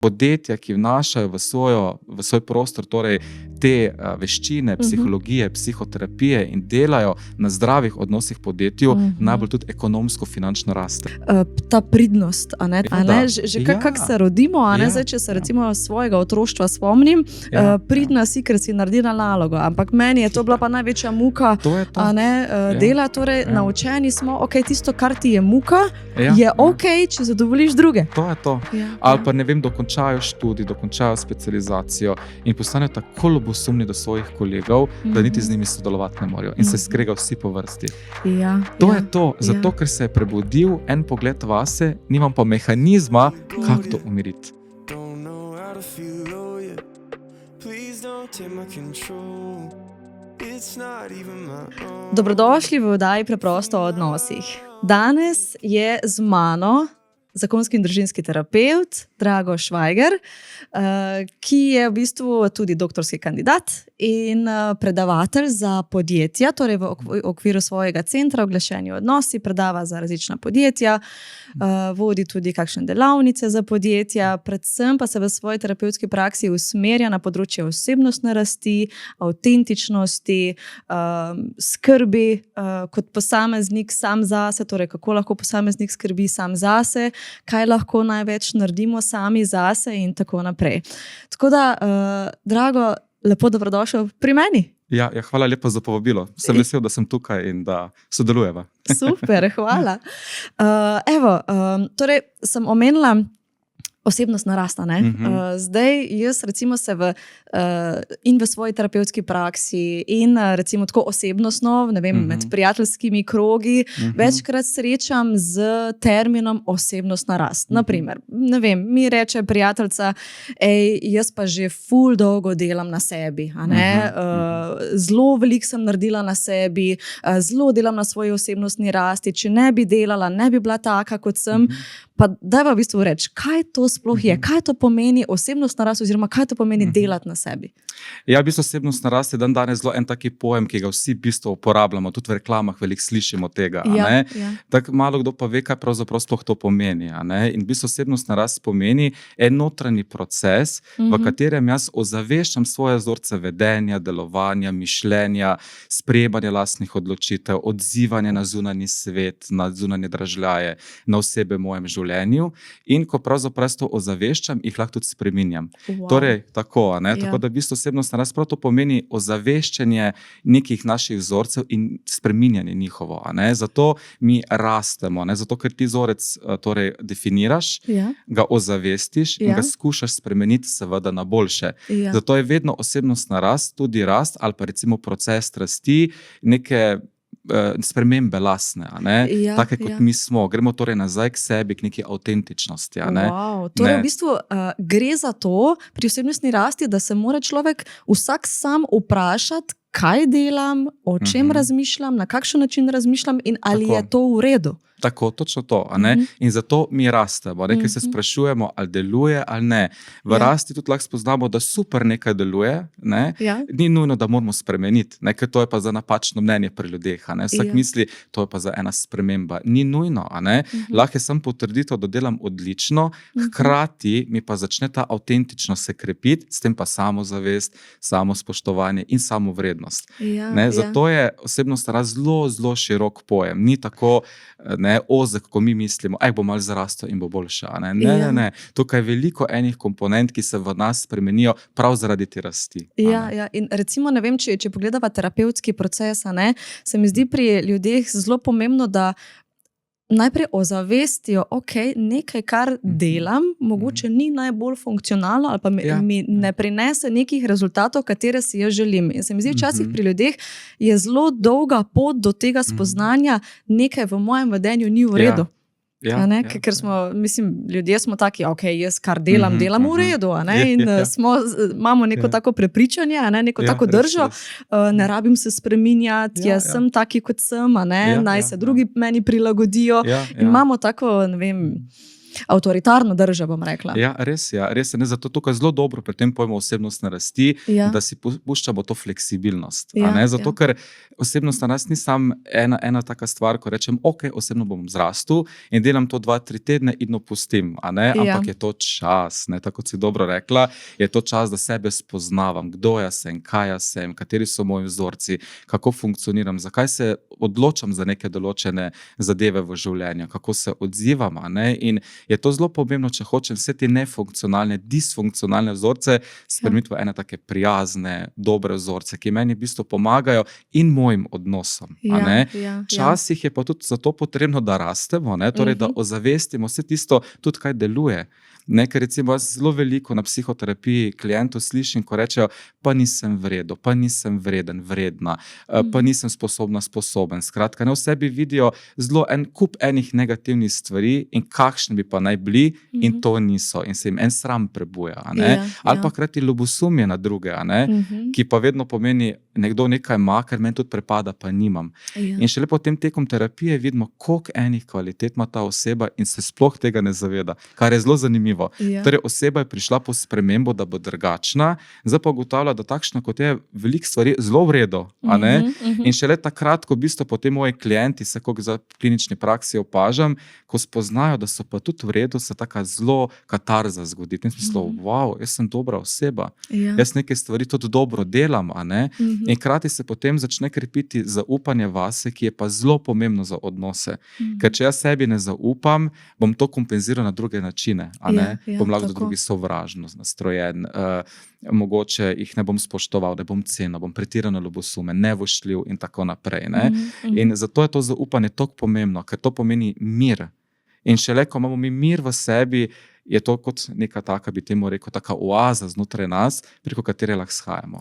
podjetja, ki vnašajo v svoj prostor, torej te veščine, psihologije, psihoterapije in delajo na zdravih odnosih v podjetju, najbolj tudi ekonomsko, finančno raste. Ta pridnost, a ne? Že kako se rodimo, a ne? Zdaj, če se recimo svojega otroštva spomnim, pridna si, ker si naredila nalogo, ampak meni je to bila pa največja muka, a ne, dela, torej naučeni smo, tisto, kar ti je muka, je če zadovoljiš druge. To je to. Ali pa ne vem, dokončajo študij, dokončajo specializacijo in postanejo tako ljubosumni do svojih kolegov, da niti z njimi sodelovati ne morejo in se skregajo vsi po vrsti. To je to, zato ker se je prebudil en pogled vase, nimam pa mehanizma, kako to umiriti. Dobrodošli v oddaji Preprosto o odnosih. Danes je z mano zakonski in družinski terapevt Drago Švajger, ki je v bistvu tudi doktorski kandidat in predavatelj za podjetja, torej v okviru svojega centra Oglašeni odnosi, predava za različna podjetja, vodi tudi kakšne delavnice za podjetja, predvsem pa se v svoji terapevtski praksi usmerja na področje osebnostne rasti, avtentičnosti, skrbi kot posameznik sam zase, torej kako lahko posameznik skrbi sam zase, kaj lahko največ naredimo sami zase in tako naprej. Tako da, Drago, lepo dobrodošel pri meni. Ja, hvala lepa za povabilo. Sem vesel, da sem tukaj in da sodelujeva. Super, hvala. Torej sem omenila osebnostna rast, ne? Zdaj jaz recimo se in v svoji terapevtski praksi in recimo tako osebnostno, ne vem, med prijateljskimi krogi, večkrat srečam z terminom osebnostna rast. Naprimer, ne vem, mi reče prijateljica, jaz pa že ful dolgo delam na sebi, a ne? Zelo veliko sem naredila na sebi, zelo delam na svoji osebnostni rasti, če ne bi delala, ne bi bila taka, kot sem. Pa dajva v bistvu reči, kaj to sploh je, kaj to pomeni osebnostna rast oziroma kaj to pomeni delati na sebi? Ja, v bistvu osebnostna rast je danes zelo en taki pojem, ki ga vsi v bistvu uporabljamo, tudi v reklamah veliko slišimo tega. Tako malo kdo pa ve, kaj pravzaprav sploh to pomeni. In v bistvu osebnostna rast pomeni en notranji proces, v katerem jaz ozaveščam svoje vzorce vedenja, delovanja, mišljenja, sprejemanja lastnih odločitev, odzivanja na zunanji svet, na zunanje dražljaje, na osebe v mojem življenju. In ko pravzaprav to ozaveščam, jih lahko tudi spreminjam. Torej, tako da v bistvu osebnostna rast prav to pomeni ozaveščanje nekih naših vzorcev in spreminjanje njihovo. Zato mi rastemo, zato ker ti vzorec torej definiraš, ga ozavestiš in ga skušaš spremeniti seveda na boljše. Zato je vedno osebnostna rast tudi rast ali pa recimo proces rasti neke spremembe lastne, take kot mi smo. Gremo torej nazaj k sebi, k neki avtentičnosti. Torej v bistvu gre za to pri osebnostni rasti, da se mora človek vsak sam vprašati, kaj delam, o čem razmišljam, na kakšen način razmišljam in ali je to v redu. Tako, točno to. In zato mi rastemo, ker se sprašujemo, ali deluje ali ne. V rasti tudi lahko spoznamo, da super nekaj deluje, ni nujno, da moramo spremeniti, ker to je pa za napačno mnenje pri ljudeh. Vsak misli, to je pa za ena sprememba. Ni nujno. Lahko je samo potrditev, da delam odlično, hkrati mi pa začne ta avtentičnost se krepiti, s tem pa samozavest, samospoštovanje in samovrednost. Zato je osebnostna rast zelo, zelo širok pojem. Ni tako ozek, ko mi mislimo, bo malo zarastel in bo boljše. Ne. Tukaj je veliko enih komponent, ki se v nas spremenijo prav zaradi te rasti. In recimo, ne vem, če pogledava terapevtski proces, se mi zdi pri ljudeh zelo pomembno, da najprej ozavestijo, nekaj, kar delam, mogoče ni najbolj funkcionalno ali pa mi ne prinese nekih rezultatov, katere si jaz želim. In se mi zdi, včasih pri ljudeh je zelo dolga pot do tega spoznanja, nekaj v mojem vedenju ni v redu. Ker smo, ljudje smo taki, jaz kar delam v redu, in imamo neko tako prepričanje, neko tako držo, ne rabim se spreminjati, jaz sem taki, kot sem, naj se drugi meni prilagodijo. In imamo tako, ne vem, avtoritarno držo, bom rekla. Ja, res je. Ne, zato tukaj zelo dobro pri tem pojmu osebnostne rasti, da si puščamo to fleksibilnost. Zato, ker osebnostna rast ni samo ena taka stvar, ko rečem, ok, osebno bom zrastel in delam to 2-3 tedne in opustim, ampak je to čas, tako kot si dobro rekla, je to čas, da sebe spoznavam, kdo jaz sem, kaj jaz sem, kateri so moji vzorci, kako funkcioniram, zakaj se odločam za neke določene zadeve v življenju, kako se odzivam. In je to zelo pomembno, če hočem vse te nefunkcionalne, disfunkcionalne vzorce spremeniti v ene take prijazne, dobre vzorce, ki meni v bistvu pomagajo in mojim odnosom. Včasih je pa tudi zato potrebno, da rastemo, torej da ozavestimo vse tisto, tudi kaj deluje. Ker recimo jaz zelo veliko na psihoterapiji klientov slišim, ko rečejo, pa nisem vredo, pa nisem vreden, vredna, pa nisem sposoben. Skratka, v sebi vidijo zelo en kup enih negativnih stvari in kakšni bi pa naj bili in to niso. In se jim en sram prebuja. Ali pa hkrati ljubosumje na druge, ki pa vedno pomeni, nekdo nekaj ima, ker meni tudi prepada, pa nimam. In šele potem tekom terapije vidimo, koliko enih kvalitet ima ta oseba in se sploh tega ne zaveda, kar je zelo zanimivo. Torej, oseba je prišla po spremembo, da bo drugačna, zdaj pa ugotavlja, da takšna kot je veliko stvari zelo v redu. In šele takrat, ko v bistvu potem moji klienti, se koliko za klinični praksi opažam, ko spoznajo, da so pa tudi v redu, se taka zelo katarza zgodi. In smislu, wow, jaz sem dobra oseba, jaz neke stvari tudi dobro delam. In hkrati se potem začne krepiti zaupanje vase, ki je pa zelo pomembno za odnose. Ker če jaz sebi ne zaupam, bom to kompenziral na druge načine. Bom lahko do drugih sovražno nastrojen, mogoče jih ne bom spoštoval, ne bom cenil, bom pretirano ljubosumen, nevoščljiv in tako naprej. In zato je to zaupanje toliko pomembno, ker to pomeni mir. In šele, ko imamo mi mir v sebi, je to kot neka taka, bi temu rekel, taka oaza znotraj nas, preko katere lahko shajamo.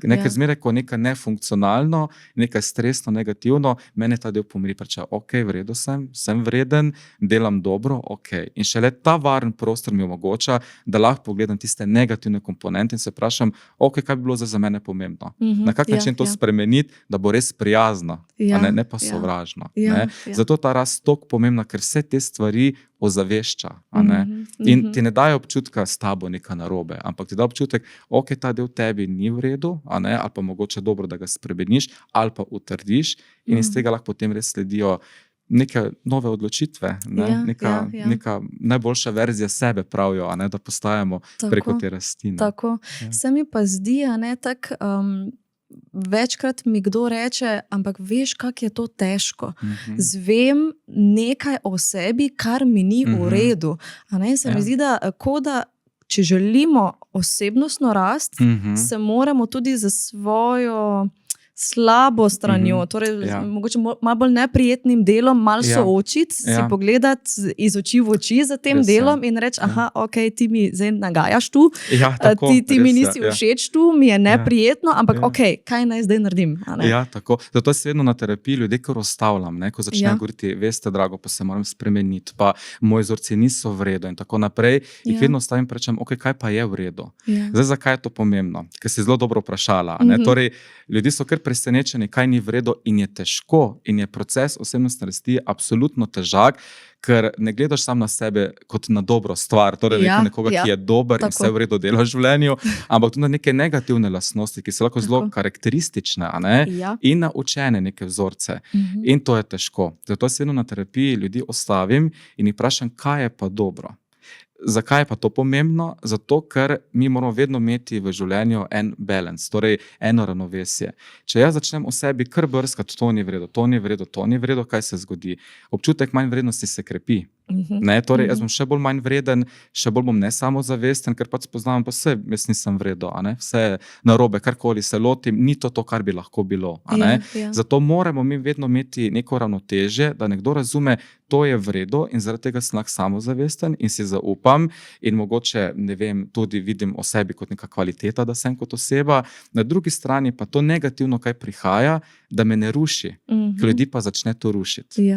Nekaj zmeraj, ko nekaj nefunkcionalno, nekaj stresno, negativno, mene ta del pomiri, preče, ok, v redu sem vreden, delam dobro, ok. In šele ta varen prostor mi omogoča, da lahko pogledam tiste negativne komponente in se vprašam, ok, kaj bi bilo za mene pomembno. Na kak način to spremeniti, da bo res prijazno, ne pa sovražno. Zato ta rast toliko pomembna, ker vse te stvari ozavešča. In ti ne daje občutka s tabo nekaj narobe, ampak ti da občutek, ok, ta del tebi ni v redu, ali pa mogoče dobro, da ga spremeniš ali pa utrdiš in iz tega lahko potem res sledijo neke nove odločitve, neka najboljša verzija sebe pravijo, da postajamo preko te rasti. Tako. Se mi pa zdi, večkrat mi kdo reče, ampak veš, kako je to težko. Zvem nekaj o sebi, kar mi ni v redu. Se mi zdi, da če želimo osebnostno rast, se moramo tudi za svojo slabo stranjo, torej mogoče malo bolj neprijetnim delom, malo soočiti, si pogledati iz oči v oči za tem delom in reči, ok, ti mi zdaj nagajaš tu, ti mi nisi všeč tu, mi je neprijetno, ampak ok, kaj naj zdaj naredim? Tako. Zato se vedno na terapiji ljudje kar ustavljam, ko začnejo govoriti, veste, drago, pa se moram spremeniti, pa moji vzorci niso v redu in tako naprej, jih vedno stavim, rečem, ok, kaj pa je v redu? Zdaj, zakaj je to pomembno? Ker si zelo dobro vprašala. Torej, ljudje so kar presenečeni, kaj ni v redu in je težko in je proces osebnostne rasti absolutno težak, ker ne gledaš sam na sebe kot na dobro stvar, torej nekoga, ki je dober in vse v redu dela v življenju, ampak tudi na neke negativne lastnosti, ki so lahko zelo karakteristične in naučene neke vzorce. In to je težko. Zato se vedno na terapiji ljudi ostavim in jih vprašam, kaj je pa dobro. Zakaj je pa to pomembno? Zato, ker mi moramo vedno imeti v življenju en balans, torej eno ravnovesje. Če jaz začnem o sebi kar brskati, to ni v redu, to ni v redu, to ni v redu, kaj se zgodi? Občutek manj vrednosti se krepi. Torej, jaz bom še bolj manj vreden, še bolj bom nesamozavesten, ker pač spoznavam, pa vse, jaz nisem vredo, vse je narobe, karkoli se lotim, ni to, kar bi lahko bilo. Zato moramo mi vedno imeti neko ravnotežje, da nekdo razume, to je vredo in zaradi tega sem lahko samozavesten in si zaupam in mogoče, ne vem, tudi vidim o sebi kot neka kvaliteta, da sem kot oseba. Na drugi strani pa to negativno, kaj prihaja, da me ne ruši, ker ljudi pa začne to rušiti.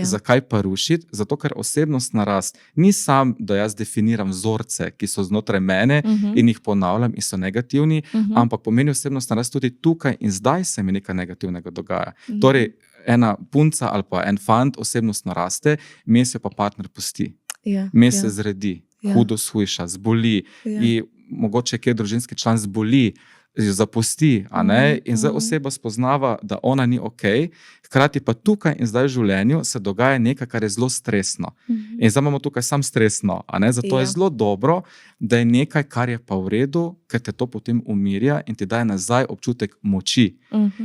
Zakaj pa rušiti? Zato, ker osebnostna rast ni sam, da jaz definiram vzorce, ki so znotraj mene in jih ponavljam in so negativni, ampak pomeni osebnostna rast tudi tukaj in zdaj se mi nekaj negativnega dogaja. Torej, ena punca ali pa en fant osebnostno raste, mes jo pa partner pusti. me se zredi, hudo shujša, zboli, in mogoče kje družinski član zboli, jo zapusti, in zdaj oseba spoznava, da ona ni ok, hkrati pa tukaj in zdaj v življenju se dogaja nekaj, kar je zelo stresno. In zdaj imamo tukaj sam stresno, zato je zelo dobro, da je nekaj, kar je pa v redu, ker te to potem umirja in ti daje nazaj občutek moči.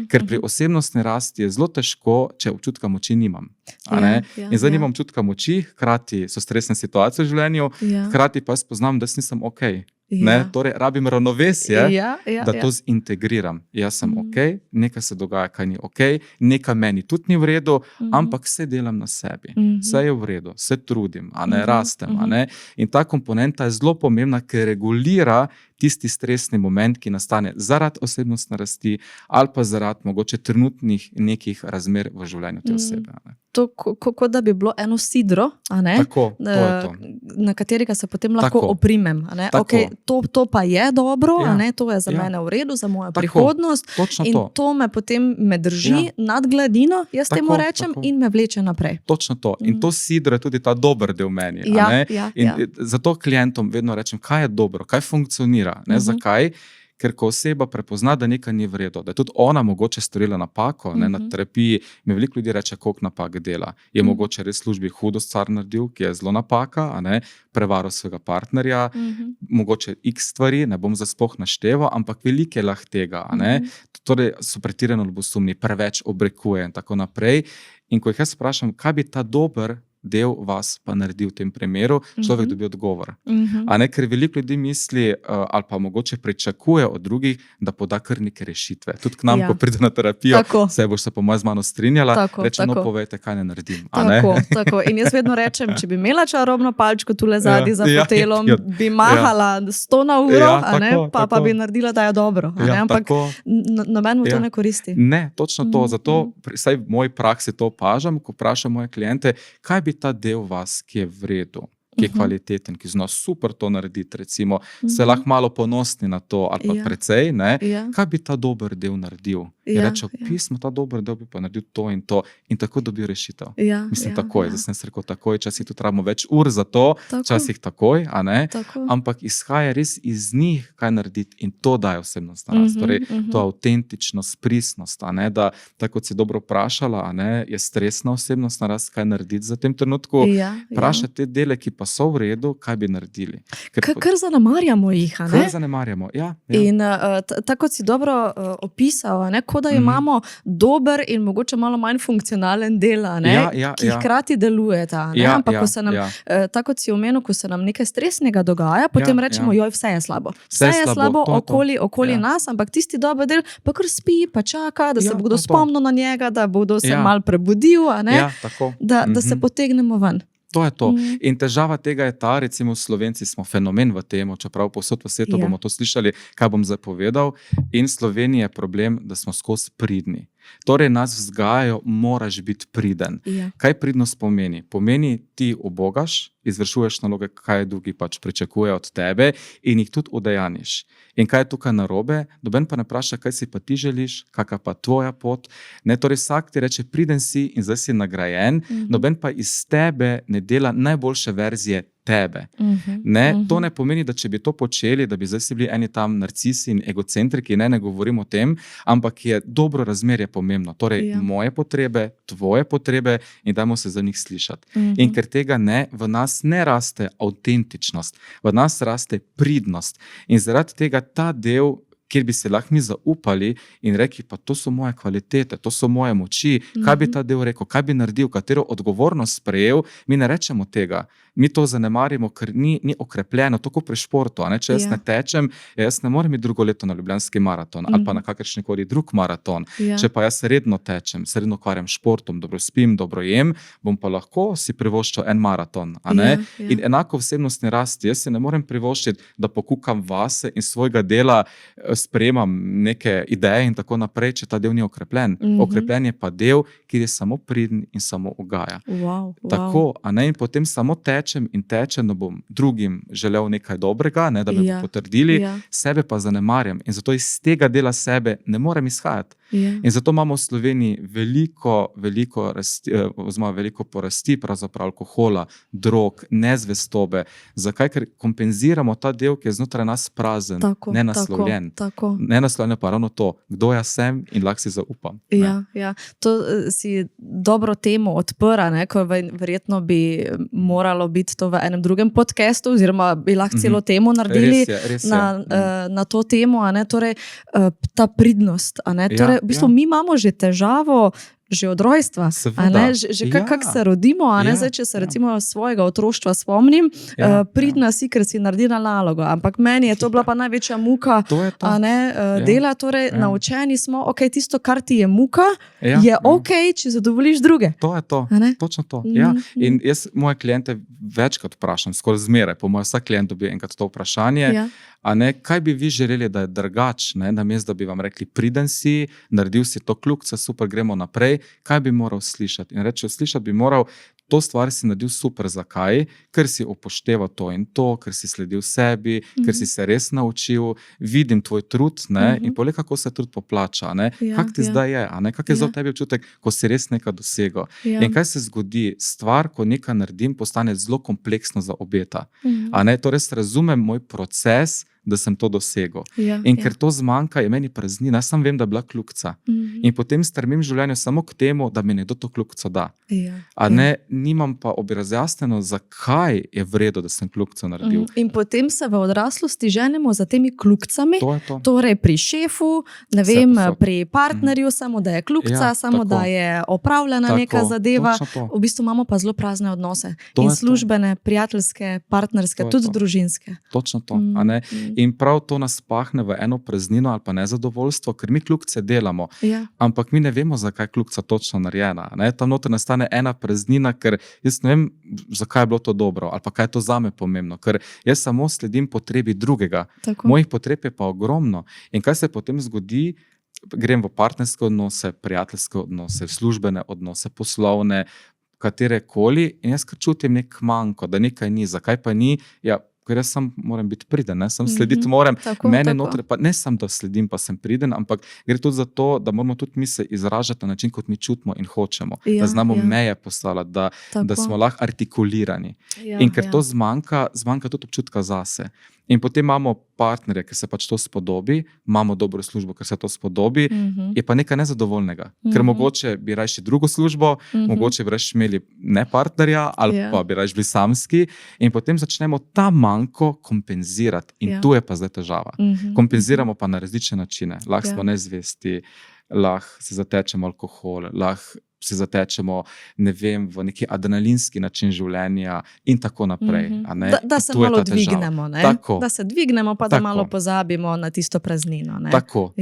Ker pri osebnostni rasti je zelo težko, če občutka moči nimam. In zdaj nimam občutka moči, hkrati so stresne situacije v življenju, hkrati pa spoznam, da nisem ok. Torej, rabim ravnovesje, da to zintegriram. Jaz sem ok, nekaj se dogaja, kaj ni ok, nekaj meni tudi ni v redu, ampak vse delam na sebi. Vse je v redu, se trudim, rastem. In ta komponenta je zelo pomembna, ker regulira tisti stresni moment, ki nastane zaradi osebnostne rasti ali pa zaradi mogoče trenutnih nekih razmer v življenju te osebe. To, kot da bi bilo eno sidro, Tako, to je to. na katerega se potem lahko oprimem. Okay, to pa je dobro, to je za mene v redu, za mojo prihodnost. In to me potem drži nad gladino, jaz temu rečem, in me vleče naprej. Točno to. In to sidro je tudi ta dober del meni. Zato klientom vedno rečem, kaj je dobro, kaj funkcionira. Zakaj? Ker ko oseba prepozna, da nekaj ni v redu, da je tudi ona mogoče storila napako, na terapiji mi veliko ljudi reče, koliko napak dela. Je mogoče res v službi hudo stvar naredil, ki je zelo napaka, prevaral svojega partnerja, mogoče x stvari, ne bom sploh našteval, ampak veliko je lahko tega. Torej so pretirano ljubosumni, preveč obrekuje in tako naprej. In ko jih jaz vprašam, kaj bi ta dober del vas pa naredi v tem primeru, človek dobi odgovor. Ker veliko ljudi misli ali pa mogoče pričakuje od drugih, da poda kar neke rešitve. Tudi k nam, ko pride na terapijo, se boš se po mojem z mano strinjala, reče, no povejte, kaj ne naredim. Tako. In jaz vedno rečem, če bi imela čarobno palčko tule zadnji za fotelom, bi mahala 100 na uro, pa bi naredila, da je dobro. Ampak noben mu to ne koristi. Ne, točno to. Zato vsaj v moji praksi to opažam, ko vprašam moje kliente, kaj bi ta del vas, ki je v redu, ki je kvaliteten, ki zna super to narediti, recimo, se lahko malo ponosni na to, ali pa precej, kaj bi ta dober del naredil? In reče, pismo, ta dober del bi pa naredil to, in tako dobi rešitev. Mislim, takoj, zdaj sem se rekel takoj, časih tudi rabimo več ur za to, časih takoj, ampak izhaja res iz njih, kaj narediti, in to daje osebnostna rast. Torej, to avtentičnost, pristnost, da, tako kot si dobro vprašala, je stresna osebnostna rast, kaj narediti za tem trenutku, vprašati te dele, ki pa so v redu, kaj bi naredili. Kar zanemarjamo jih, Kar zanemarjamo, In tako kot si dobro opisal, kot da imamo dober in mogoče malo manj funkcionalen del, ki hkrati delujeta. Ampak ko se nam, tako kot si omenil, ko se nam nekaj stresnega dogaja, potem rečemo, joj, vse je slabo. Vse je slabo okoli nas, ampak tisti dober del pa kar spi, pa čaka, da se bodo spomnil na njega, da bodo se malo prebudil, da se potegnemo ven. To je to. In težava tega je ta, recimo Slovenci smo fenomen v tem, čeprav povsod v svetu bomo to slišali, kaj bom zdaj povedal. In Slovenija je problem, da smo skozi pridni. Torej nas vzgajajo, moraš biti priden. Kaj pridnost pomeni? Pomeni, ti ubogaš, izvršuješ naloge, kaj drugi pač pričakuje od tebe in jih tudi udejaniš. In kaj je tukaj narobe? Noben pa ne vpraša, kaj si pa ti želiš, kakva pa tvoja pot. Torej vsak ti reče, priden si in zdaj si nagrajen, noben pa iz tebe ne dela najboljše verzije tebe. To ne pomeni, da če bi to počeli, da bi zdaj si bili eni tam narcisi in egocentriki, ne govorim o tem, ampak je dobro razmerje pomembno. Torej, moje potrebe, tvoje potrebe in dajmo se za njih slišati. In ker tega v nas ne raste avtentičnost, v nas raste pridnost. In zaradi tega ta del, kjer bi se lahko mi zaupali in rekli, pa to so moje kvalitete, to so moje moči, kaj bi ta del rekel, kaj bi naredil, katero odgovornost sprejel, mi ne rečemo tega. Mi to zanemarimo, ker ni okrepljeno, tako pri športu. Če jaz ne tečem, jaz ne morem iti drugo leto na Ljubljanski maraton ali pa na kakršnikoli drug maraton. Če pa jaz redno tečem, se redno ukvarjam s športom, dobro spim, dobro jem, bom pa lahko si privoščil en maraton. In enako vsebnostni rasti, jaz si ne morem privoščiti, da pokukam vase in svojega dela sprejemam neke ideje in tako naprej, če ta del ni okrepljen. Okrepljen je pa del, kjer je samo priden in samo ugaja. Tako, in potem samo tečem, da bom drugim želel nekaj dobrega, da me bo potrdili, sebe pa zanemarjam. In zato iz tega dela sebe ne morem izhajati. In zato imamo v Sloveniji veliko porasti pravzaprav alkohola, drog, nezvestobe. Zakaj? Ker kompenziramo ta del, ki je znotraj nas prazen, nenaslovljen. Nenaslovljen pa ravno to, kdo jaz sem in lahko si zaupam. Ja. To si dobro temo odpira, ko verjetno bi moralo biti to v enem drugem podcastu, oziroma bi lahko celo temo naredili na to temo, torej ta pridnost. Torej, v bistvu mi imamo že težavo že od rojstva, kako se rodimo, zdaj, če se recimo svojega otroštva spomnim, pridna si, ker si naredila nalogo, ampak meni je to bila pa največja muka dela, torej naučeni smo, tisto, kar ti je muka, je če zadovoljiš druge. To je to, točno to. In jaz moje kliente večkrat vprašam, skoraj zmeraj, po mojem vsak klient dobi enkrat to vprašanje, kaj bi vi želeli, da je drugače, namesto da bi vam rekli, priden si, naredil si to kljukce, super, gremo naprej, kaj bi moral slišati? In reče, slišati bi moral, to stvar si naredil super, zakaj? Ker si upošteval to in to, ker si sledil sebi, ker si se res naučil, vidim tvoj trud, in poleg kako se trud poplača, kak ti zdaj je, kak je za tebi občutek, ko si res nekaj dosegel. In kaj se zgodi? Stvar, ko nekaj naredim, postane zelo kompleksno za obeta. Torej, razumem moj proces, da sem to dosegel. In ker to zmanjka, je meni praznina, jaz sam vem, da je bila kljukca. In potem strmim življenju samo k temu, da mi nekdo to kljukco da. Nimam pa razjasnjeno, zakaj je vredo, da sem kljukco naredil. In potem se v odraslosti ženemo za temi kljukcami, torej pri šefu, pri partnerju, samo da je kljukca, samo da je opravljena neka zadeva. V bistvu imamo pa zelo prazne odnose. In službene, prijateljske, partnerske, tudi družinske. Točno to, In prav to nas pahne v eno praznino ali pa nezadovoljstvo, ker mi kljukce delamo, ampak mi ne vemo, zakaj je kljukca točno narejena. Tam noter nastane ena praznina, ker jaz ne vem, zakaj je bilo to dobro ali pa kaj je to zame pomembno, ker jaz samo sledim potrebi drugega. Mojih potreb je pa ogromno. In kaj se potem zgodi? Grem v partnerske odnose, prijateljske odnose, službene odnose, poslovne, katerekoli, in jaz čutim nek manko, da nekaj ni. Zakaj pa ni? Ker jaz sam moram biti priden, sam slediti moram. Mene notre, pa ne sam, da sledim, pa sem priden, ampak gre tudi za to, da moramo tudi mi se izražati na način, kot mi čutimo in hočemo. Da znamo meje postavljati, da smo lahko artikulirani. In ker to zmanjka tudi občutka zase. In potem imamo partnerje, ker se pač to spodobi, imamo dobro službo, ker se to spodobi, je pa nekaj nezadovoljnega. Ker mogoče bi rajši drugo službo, mogoče bi rajši imeli ne partnerja, ali pa bi rajši bili samski, in potem začnemo ta manko kompenzirati. In tu je pa zdaj težava. Kompenziramo pa na različne načine. Lahko smo nezvesti, lahko se zatečemo alkohol, lahko se zatečemo, ne vem, v neki adrenalinski način življenja in tako naprej. Da se malo dvignemo, da se dvignemo, pa da malo pozabimo na tisto praznino. Tako.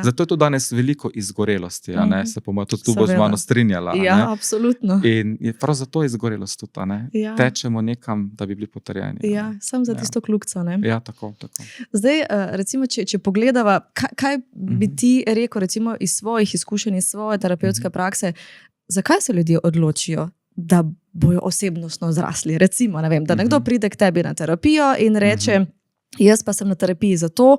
Zato je tu danes veliko izgorelosti, se po mojem tudi tu bo z mano strinjala. Ja, absolutno. In je prav zato izgorelost tudi, tečemo nekam, da bi bili potrjeni. Sam za tisto kljukco. Ja, tako. Zdaj, recimo, če pogledava, kaj bi ti rekel, recimo, iz svojih izkušenj, iz svoje terapevtske prakse, zakaj se ljudje odločijo, da bojo osebnostno zrasli? Recimo, ne vem, da nekdo pride k tebi na terapijo in reče, jaz pa sem na terapiji zato,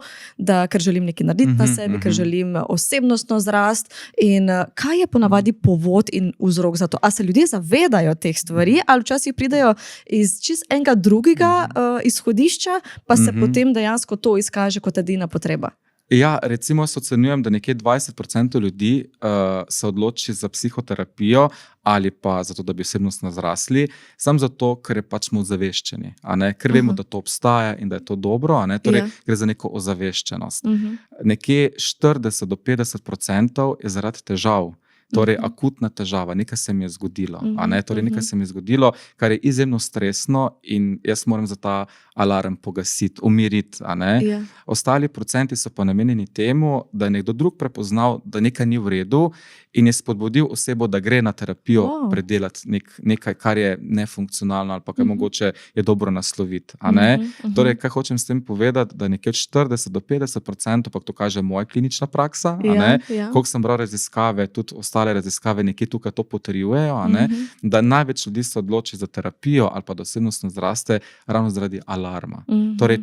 ker želim nekaj narediti na sebi, ker želim osebnostno zrast. In kaj je ponavadi povod in vzrok za to? A se ljudje zavedajo teh stvari, ali včasih pridejo iz čist enega drugega izhodišča, pa se potem dejansko to izkaže kot edina potreba? Ja, recimo jaz ocenjujem, da nekje 20% ljudi se odloči za psihoterapijo ali pa zato, da bi osebnostno zrasli, samo zato, ker je pač smo ozaveščeni, ker vemo, da to obstaja in da je to dobro, torej gre za neko ozaveščenost. Nekje 40 do 50% je zaradi težav. Torej, akutna težava, nekaj se mi je zgodilo. Nekaj se mi je zgodilo, kar je izjemno stresno in jaz moram za ta alarm pogasiti, umiriti. Ostali procenti so pa namenjeni temu, da je nekdo drug prepoznal, da nekaj ni v redu in je spodbudil osebo, da gre na terapijo predelati nekaj, kar je nefunkcionalno ali pa kaj mogoče je dobro nasloviti. Torej, kaj hočem s tem povedati, da nekje 40 do 50%, pa to kaže moja klinična praksa, koliko sem bral raziskave, tudi ostale raziskave nekje tukaj to potrjujejo, da največ ljudi se odloči za terapijo ali pa da osebnostno zraste ravno zaradi alarma. Torej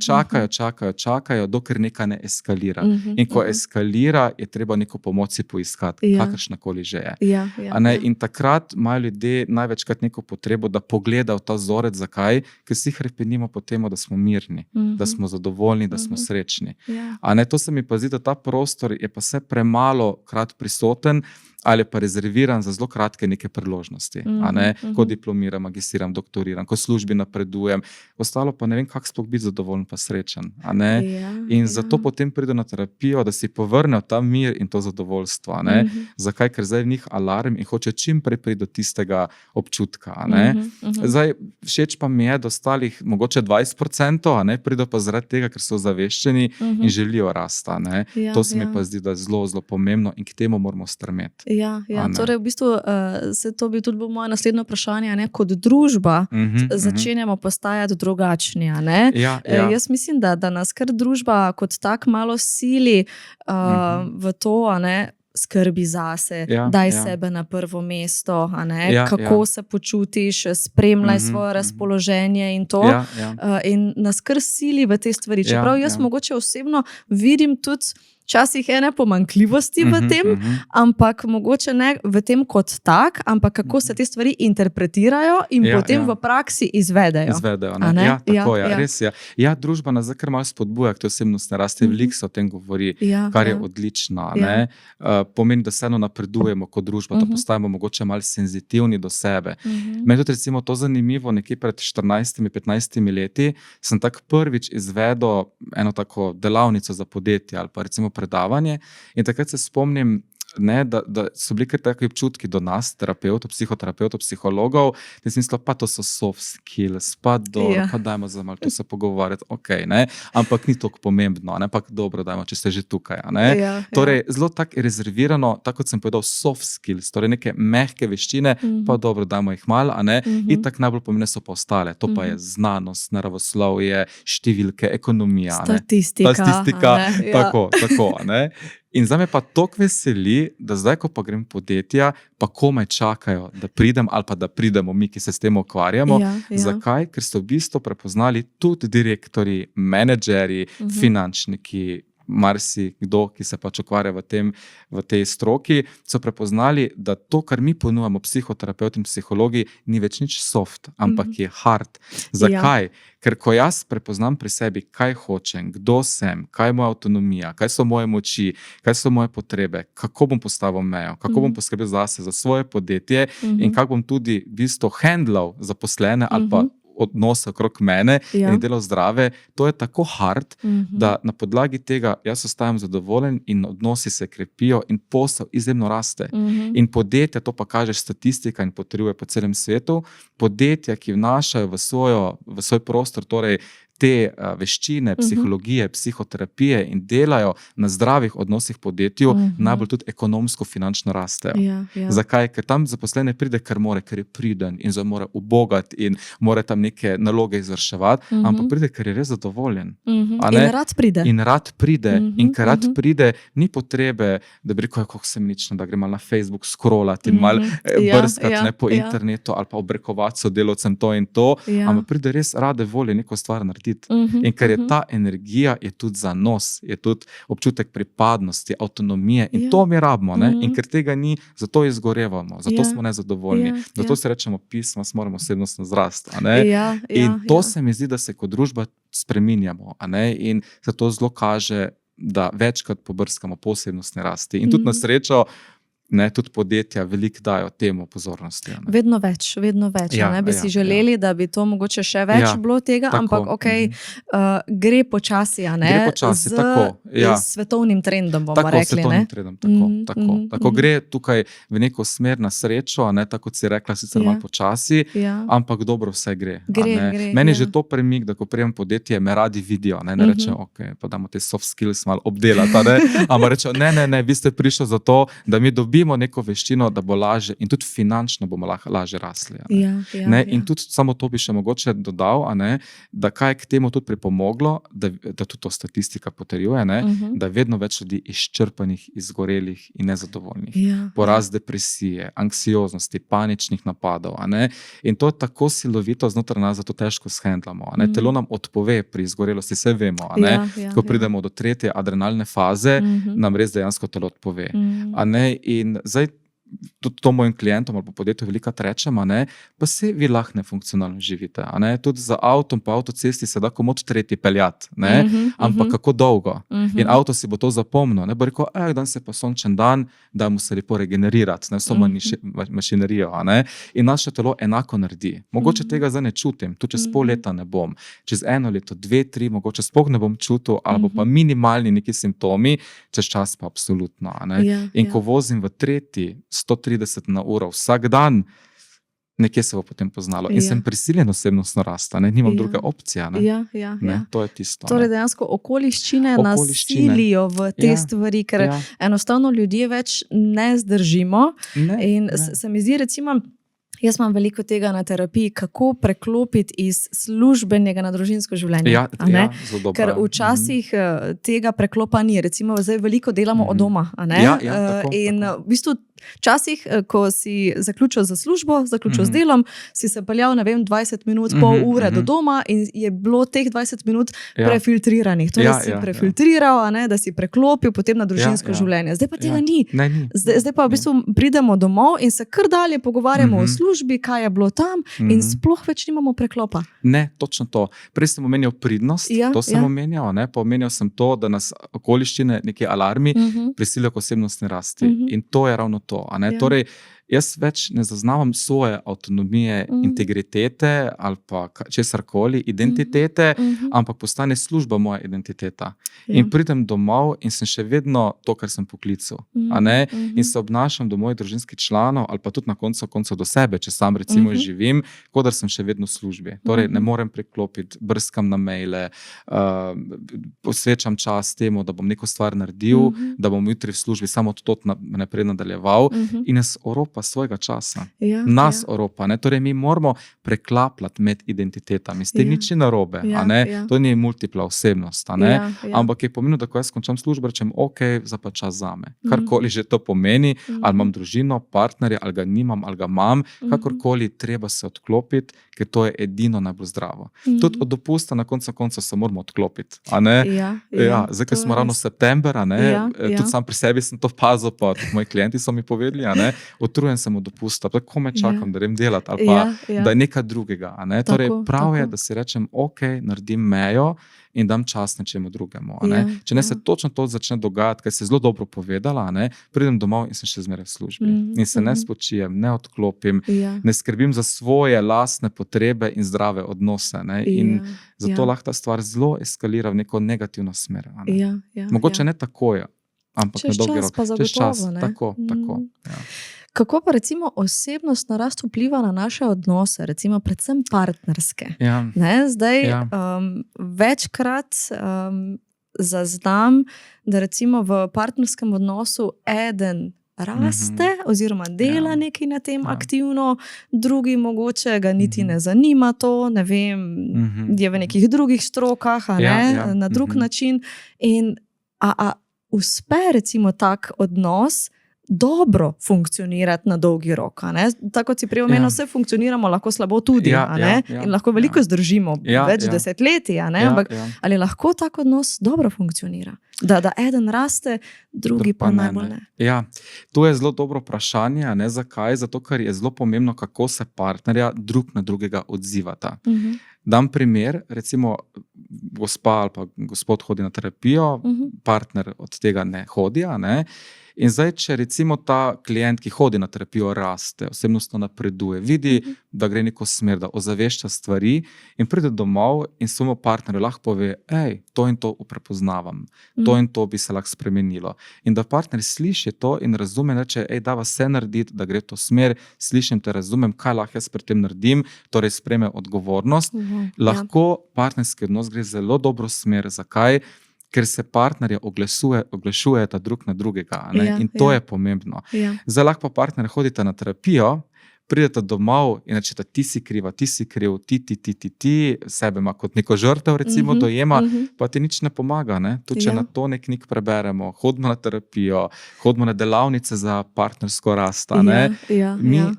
čakajo, dokler nekaj ne eskalira. In ko eskalira, je treba neko pomoč si poiskati, kakršnakoli že je. In takrat imajo ljudje največkrat neko potrebo, da pogledajo ta vzorec. Zakaj? Ker vsi hrepenimo po tem, da smo mirni, da smo zadovoljni, da smo srečni. To se mi pa zdi, da ta prostor je pa vse premalo krat prisoten ali pa rezerviran za zelo kratke neke priložnosti. Ko diplomiram, magistriram, doktoriram, ko v službi napredujem, ostalo pa ne vem, kako sploh biti zadovoljen pa srečen. In zato potem pride na terapijo, da si povrnejo ta mir in to zadovoljstvo. Zakaj? Ker zdaj v njih alarm in hoče čim prej priti do tistega občutka. Zdaj, všeč pa mi je, da ostalih mogoče 20%, pridejo pa zaradi tega, ker so zaveščeni in želijo rasti. To se mi pa zdi, da je zelo, zelo pomembno in k temu moramo strmeti. Torej v bistvu to bi tudi bilo moje naslednje vprašanje, kot družba začenjamo postajati drugačni. Jaz mislim, da nas kar družba kot tak malo sili v to, skrbi zase, daj sebe na prvo mesto, kako se počutiš, spremljaj svoje razpoloženje in to. In nas kar sili v te stvari. Čeprav jaz mogoče osebno vidim tudi včasih ene pomanjkljivosti v tem, ampak mogoče ne v tem kot tak, ampak kako se te stvari interpretirajo in potem v praksi izvedejo. Tako je, res je. Družba nas kar malo spodbuja k tej osebnostni rasti, veliko se o tem govori, kar je odlično. Pomeni, da vseeno napredujemo kot družba, da postajamo mogoče malo senzitivni do sebe. Meni tudi recimo to zanimivo, nekje pred 14-15 leti sem tako prvič izvedel eno tako delavnico za podjetje ali pa recimo predavanje in takrat se spomnim, da so bili kar taki občutki do nas, terapeutov, psihoterapeutov, psihologov, da sem mislil, pa to so soft skills, pa dobro, pa dajmo za malo to se pogovarjati, ampak ni toliko pomembno, ampak dobro, dajmo, če ste že tukaj. Torej, zelo tako rezervirano, tako kot sem povedal, soft skills, torej neke mehke veščine, pa dobro, dajmo jih malo, in tako najbolj pomembne so pa ostale, to pa je znanost, naravoslovje, številke, ekonomija, statistika, tako. In zdaj me pa toliko veseli, da zdaj, ko pa grem v podjetja, pa komaj čakajo, da pridem ali pa da pridemo mi, ki se s tem ukvarjamo. Zakaj? Ker so v bistvu prepoznali tudi direktorji, menedžerji, finančniki, marsikdo, ki se pač ukvarja v tej stroki, so prepoznali, da to, kar mi ponujamo, psihoterapeuti in psihologi, ni več nič soft, ampak je hard. Zakaj? Ker ko jaz prepoznam pri sebi, kaj hočem, kdo sem, kaj je moja avtonomija, kaj so moje moči, kaj so moje potrebe, kako bom postavil mejo, kako bom poskrbel zase, za svoje podjetje in kako bom tudi v bistvu handlal zaposlene ali pa odnose okrog mene in delal zdrave, to je tako hard, da na podlagi tega jaz ostajam zadovoljen in odnosi se krepijo in posel izjemno raste. In podjetja, to pa kaže statistika in potrjuje po celem svetu, podjetja, ki vnašajo v svoj prostor, torej te veščine, psihologije, psihoterapije in delajo na zdravih odnosih podjetju, najbolj tudi ekonomsko, finančno rastejo. Zakaj? Ker tam zaposlene pride, ker je priden in mora ubogati in mora tam neke naloge izvrševati, ampak pride, ker je res zadovoljen. In rad pride. In ker rad pride, ni potrebe, da bi rekel, kako sem nično, da gre malo na Facebook scrollati in malo brskati po internetu ali pa obrekovati sodelavcem to in to, ampak pride res rade volje neko stvar narediti. In ker je ta energija, je tudi zanos, je tudi občutek pripadnosti, avtonomije in to mi rabimo. In ker tega ni, zato izgorevamo, zato smo nezadovoljni, zato se rečemo pisma, moramo osebnostno zrasti. In to se mi zdi, da se kot družba spreminjamo. In zato zelo kaže, da večkrat pobrskamo po osebnostni rasti. In tudi na srečo, tudi podjetja veliko dajo temu pozornosti. Vedno več. Bi si želeli, da bi to mogoče še več bilo tega, ampak gre počasi, Gre počasi, z svetovnim trendom, bomo rekli. Svetovnim trendom, tako. Gre tukaj v neko smer na srečo, tako kot si rekla, sicer malo počasi, ampak dobro vse gre. Meni je že to premik, da ko prijem podjetje, me radi vidijo, ne rečejo, pa damo te soft skills malo obdelati, ampak rečejo, ne, vi ste prišli za to, da mi dobimo dobimo neko veščino, da bo lažje in tudi finančno bomo lažje rasli. In tudi samo to bi še mogoče dodal, da kaj je k temu tudi pripomoglo, da tudi to statistika potrjuje, da je vedno več ljudi izčrpanih, izgorelih in nezadovoljnih. Porast depresije, anksioznosti, paničnih napadov. In to je tako silovito znotraj nas, da to težko shendlamo. Telo nam odpove pri izgorelosti, vse vemo. Ko pridemo do tretje adrenalne faze, nam res dejansko telo odpove. In zdaj tudi to mojim klientom ali podjetju velikokrat rečem, pa se vi lahko nefunkcionalno živite. Tudi za avtom po avtocesti se da komot tretji peljati, ampak kako dolgo. In avto si bo to zapomnil, bo rekel, dan se pa sončen dan, da mu se lepo regenerirati, vso mašinerijo. In naše telo enako naredi. Mogoče tega zdaj ne čutim, tudi čez pol leta ne bom. Čez 1 leto, 2, 3, mogoče sploh ne bom čutil, ali pa minimalni neki simptomi, čez čas pa absolutno. In ko vozim v tretji 130 na uro vsak dan, nekje se bo potem poznalo. In sem prisiljen osebnostno rasti, nimam druge opcije. To je tisto. Torej dejansko okoliščine nas silijo v te stvari, ker enostavno ljudje več ne zdržimo. In se mi zdi, recimo, jaz imam veliko tega na terapiji, kako preklopiti iz službenega na družinsko življenje. Zelo dobro. Ker včasih tega preklopa ni. Recimo, zdaj veliko delamo od doma. In v bistvu včasih, ko si zaključil za službo, zaključil z delom, si se peljal, 20 minut, pol ure do doma in je bilo teh 20 minut prefiltriranih. Torej si prefiltriral, da si preklopil potem na družinsko življenje. Zdaj pa tega ni. Zdaj pa v bistvu pridemo domov in se kar dalje pogovarjamo o službi, kaj je bilo tam in sploh več nimamo preklopa. Ne, točno to. Prej sem omenjal pridnost, to sem omenjal, pa omenjal sem to, da nas okoliščine, neki alarmi prisilijo k osebnostni rasti. In to je ravno to. Torej, jaz več ne zaznavam svoje avtonomije, integritete ali pa česarkoli, identitete, ampak postane služba moja identiteta. In pridem domov in sem še vedno to, kar sem poklical. In se obnašam do mojih družinskih članov ali pa tudi na koncu do sebe, če sam recimo živim, kot da sem še vedno v službi. Torej, ne morem preklopiti, brskam na maile, posvečam čas temu, da bom neko stvar naredil, da bom jutri v službi samo to naprej nadaljeval in jaz oropa svojega časa. Nas oropa. Torej, mi moramo preklapljati med identitetami. S tem nič ni narobe. To ni multipla osebnost. Ampak je pomenilo, da ko jaz končam službo, rečem, zdaj pa čas zame. Karkoli že to pomeni, ali imam družino, partnerja, ali ga nimam, ali ga imam, kakorkoli treba se odklopiti, ker to je edino najbolj zdravo. Tudi od dopusta na koncu se moramo odklopiti. Zdaj, ker smo ravno september, tudi sam pri sebi sem to opazil, pa tudi moji klienti so mi povedali, utrujen sem od dopusta, tako me čakam, da grem delati, ali pa da je nekaj drugega. Torej, prav je, da si rečem, naredim mejo in dam čas nečemu drugemu. Če ne se točno to začne dogajati, kaj se zelo dobro povedala, pridem domov in sem še zmeraj v službi. In se ne spočijem, ne odklopim, ne skrbim za svoje lastne potrebe in zdrave odnose. In zato lahko ta stvar zelo eskalira v neko negativno smer. Mogoče ne takoj, ampak na dolgi rok. Čez čas. Tako. Kako pa recimo osebnostna rast vpliva na naše odnose, recimo predvsem partnerske? Zdaj večkrat zaznam, da recimo v partnerskem odnosu eden raste oziroma dela nekaj na tem aktivno, drugi mogoče ga niti ne zanima to, ne vem, je v nekih drugih strokah, na drug način. In uspe recimo tak odnos dobro funkcionirati na dolgi rok. Tako kot si prej omenil, vse funkcioniramo lahko slabo tudi. In lahko veliko zdržimo, več desetletij. Ampak ali lahko tak odnos dobro funkcionira? Da eden raste, drugi pa najbolj ne. To je zelo dobro vprašanje. Zakaj? Zato, ker je zelo pomembno, kako se partnerja drug na drugega odzivata. Dam primer, recimo gospa ali pa gospod hodi na terapijo, partner od tega ne hodi. In zdaj, če recimo ta klient, ki hodi na terapijo, raste, osebnostno napreduje, vidi, da gre neko smer, da ozavešča stvari in pride domov in svojemu partnerju lahko pove, to in to prepoznavam, to in to bi se lahko spremenilo. In da partner sliši to in razume, reče, da vse narediti, da gre v to smer, slišim te, razumem, kaj lahko jaz pri tem naredim, torej sprejme odgovornost. Lahko partnerski odnos gre zelo dobro smer. Zakaj? ker se partnerje oglašujeta drug na drugega. In to je pomembno. Zdaj lahko pa partner hodite na terapijo, pridete domov in rečete, ti si kriva, ti si kriv, ti, sebe ima kot neko žrtev, recimo, dojema, pa ti nič ne pomaga. Tudi če na to knjig preberemo, hodimo na terapijo, hodimo na delavnice za partnersko rast.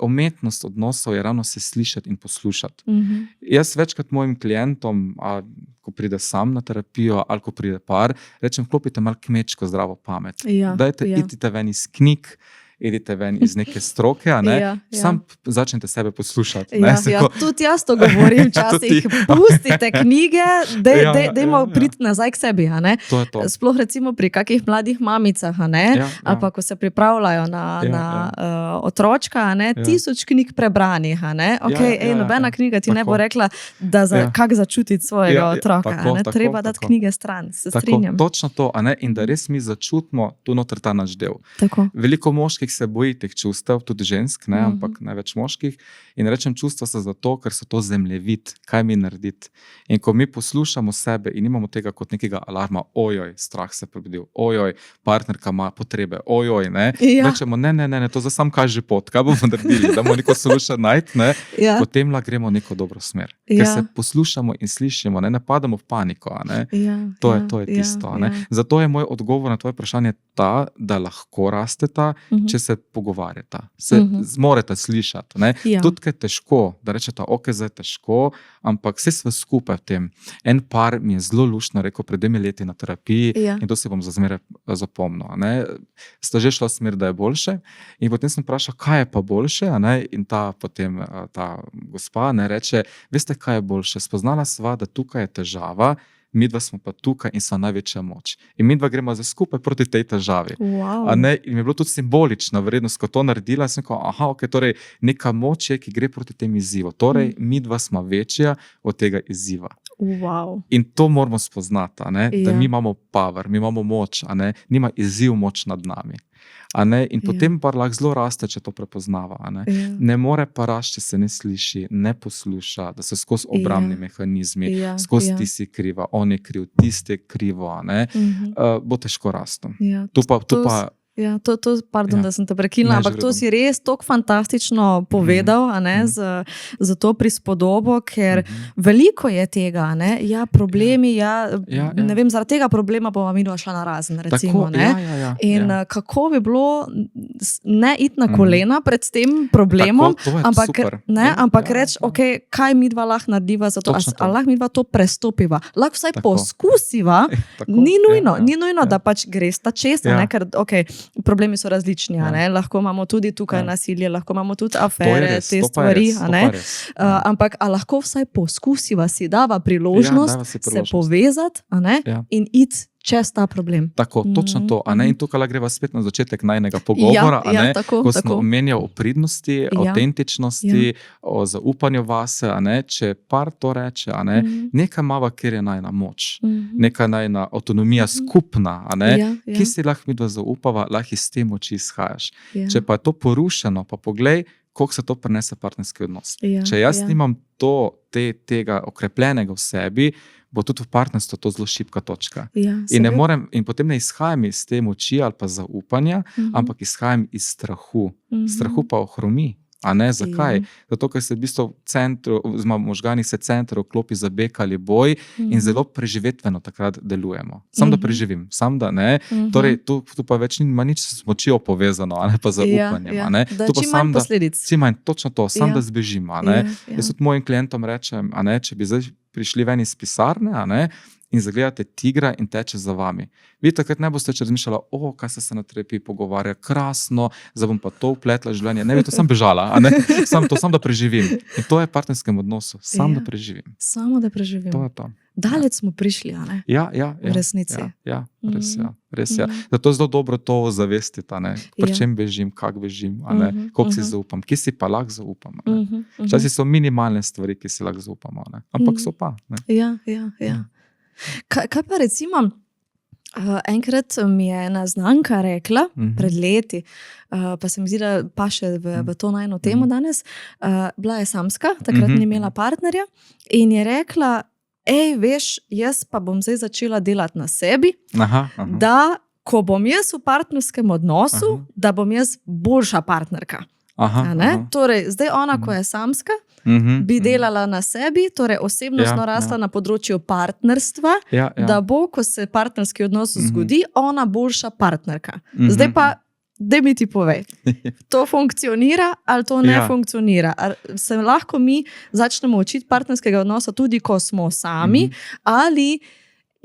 Umetnost odnosov je ravno se slišati in poslušati. Jaz večkrat mojim klientom, ko pride sam na terapijo ali ko pride par, rečem, vklopite malo kmečko zdravo pamet. Dajte, idite ven iz knjig, idite ven iz neke stroke, sam začnete sebe poslušati. Tudi jaz to govorim včasih. Pustite knjige, dajmo priti nazaj k sebi. To je to. Sploh recimo pri kakih mladih mamicah, ali pa ko se pripravljajo na otročka, 1000 knjig prebranih. Nobena knjiga ti ne bo rekla, kako začutiti svojega otroka. Treba dati knjige stran, se strinjam. Točno to, in da res mi začutimo tu noter ta naš del. Veliko moških se boji teh čustev, tudi žensk, ampak največ moških. In rečem, čustva so zato, ker so to zemljevid, kaj mi narediti. In ko mi poslušamo sebe in imamo tega kot nekega alarma, ojoj, strah se prebudil, ojoj, partnerka ima potrebe, ojoj, rečemo, ne, to za sam kaže pot, kaj bomo naredili, da bomo neko solution najti, potem lahko gremo v neko dobro smer. Ker se poslušamo in slišimo, ne padamo v paniko, To je tisto. Zato je moj odgovor na tvoje vprašanje ta, da lahko rasteta, če se pogovarjata, se zmorete slišati. Tudi kaj je težko, da rečete, ok, zdaj je težko, ampak vse sve skupaj v tem. En par mi je zelo luštno rekel pred 2 leti na terapiji in to si bom za zmeraj zapomnil. Sta že šla v smer, da je boljše in potem sem vprašal, kaj je pa boljše, in potem ta gospa reče, veste, kaj je boljše, spoznala sva, da tukaj je težava, midva smo pa tukaj in sva največja moč. In midva gremo zdaj skupaj proti tej težavi. In mi je bilo tudi simbolična vrednost, ko to naredila, sem rekel, torej neka moč je, ki gre proti tem izzivu. Torej, midva smo večja od tega izziva. In to moramo spoznati, da mi imamo power, mi imamo moč, nima izziv moč nad nami. In potem pa lahko zelo raste, če to prepoznava. Ne more pa rasti, če se ne sliši, ne posluša, da so skozi obrambni mehanizmi, skozi ti si kriva, on je kriv, tiste krivo, bo težko rastom. Pardon, da sem te prekinila, ampak to si res tako fantastično povedal, za to prispodobo, ker veliko je tega, problemi, ne vem, zaradi tega problema bova midva šla na razen, recimo. In kako bi bilo ne iti na kolena pred tem problemom, ampak reči, kaj midva lahko narediva za to, ali lahko midva to prestopiva, lahko vsaj poskusiva, ni nujno, da pač gresta čez, ker problemi so različni, lahko imamo tudi tukaj nasilje, lahko imamo tudi afere, te stvari, ampak lahko vsaj poskusiva, si dava priložnost se povezati in iti čez ta problem. Tako, točno to. In tukaj greva spet na začetek najnega pogovora, ko smo omenjali o pridnosti, avtentičnosti, o zaupanju vase, če par to reče, nekaj mava, kjer je najna moč, neka najna avtonomija skupna, ki si lahko midva zaupava, lahko iz te moči izhajaš. Če pa je to porušeno, pa poglej, koliko se to prenese partnerski odnos. Če jaz nimam tega okrepljenega v sebi, bo tudi v partnerstvu to zelo šibka točka. In potem ne izhajam iz te moči ali pa zaupanja, ampak izhajam iz strahu. Strahu pa ohromi. Zakaj? Zato, ker se v bistvu možgani se center vklopi za beg ali boj in zelo preživetveno takrat delujemo. Sam da preživim, sam da ne. Torej, tu pa več nima nič s močijo povezano, pa zaupanjem. Da čim manj posledic. Čim manj, točno to, sam da zbežim. Jaz tudi mojim klientom rečem, če bi zdaj prišli ven iz pisarne, in zagledate tigra in teče za vami. Vi takrat ne boste razmišljali, kaj se na terapiji pogovarja, krasno, zdaj bom pa to vpletla življenje. Ne, to sem bežala, sam da preživim. In to je v partnerskem odnosu, da preživim. Samo da preživim. To je to. Daleč smo prišli, v resnici. Res je. Zato je zelo dobro to zavestiti, pri čem bežim, kako bežim, koliko si zaupam, kje si pa lahko zaupam. Včasih so minimalne stvari, ki si lahko zaupamo, ampak so pa. Kaj pa recimo, enkrat mi je ena znanka rekla, pred leti, pa se mi zdi, da pa še v to najno temo danes, bila je samska, takrat ni imela partnerja in je rekla, veš, jaz pa bom zdaj začela delati na sebi, Aha. da ko bom jaz v partnerskem odnosu, da bom jaz boljša partnerka. Torej, zdaj ona, ko je samska, bi delala na sebi, torej osebnostno rasla na področju partnerstva, da bo, ko se partnerski odnos zgodi, ona boljša partnerka. Zdaj pa, daj mi ti povej, to funkcionira ali to ne funkcionira? Ali se lahko mi začnemo učiti partnerskega odnosa tudi, ko smo sami, ali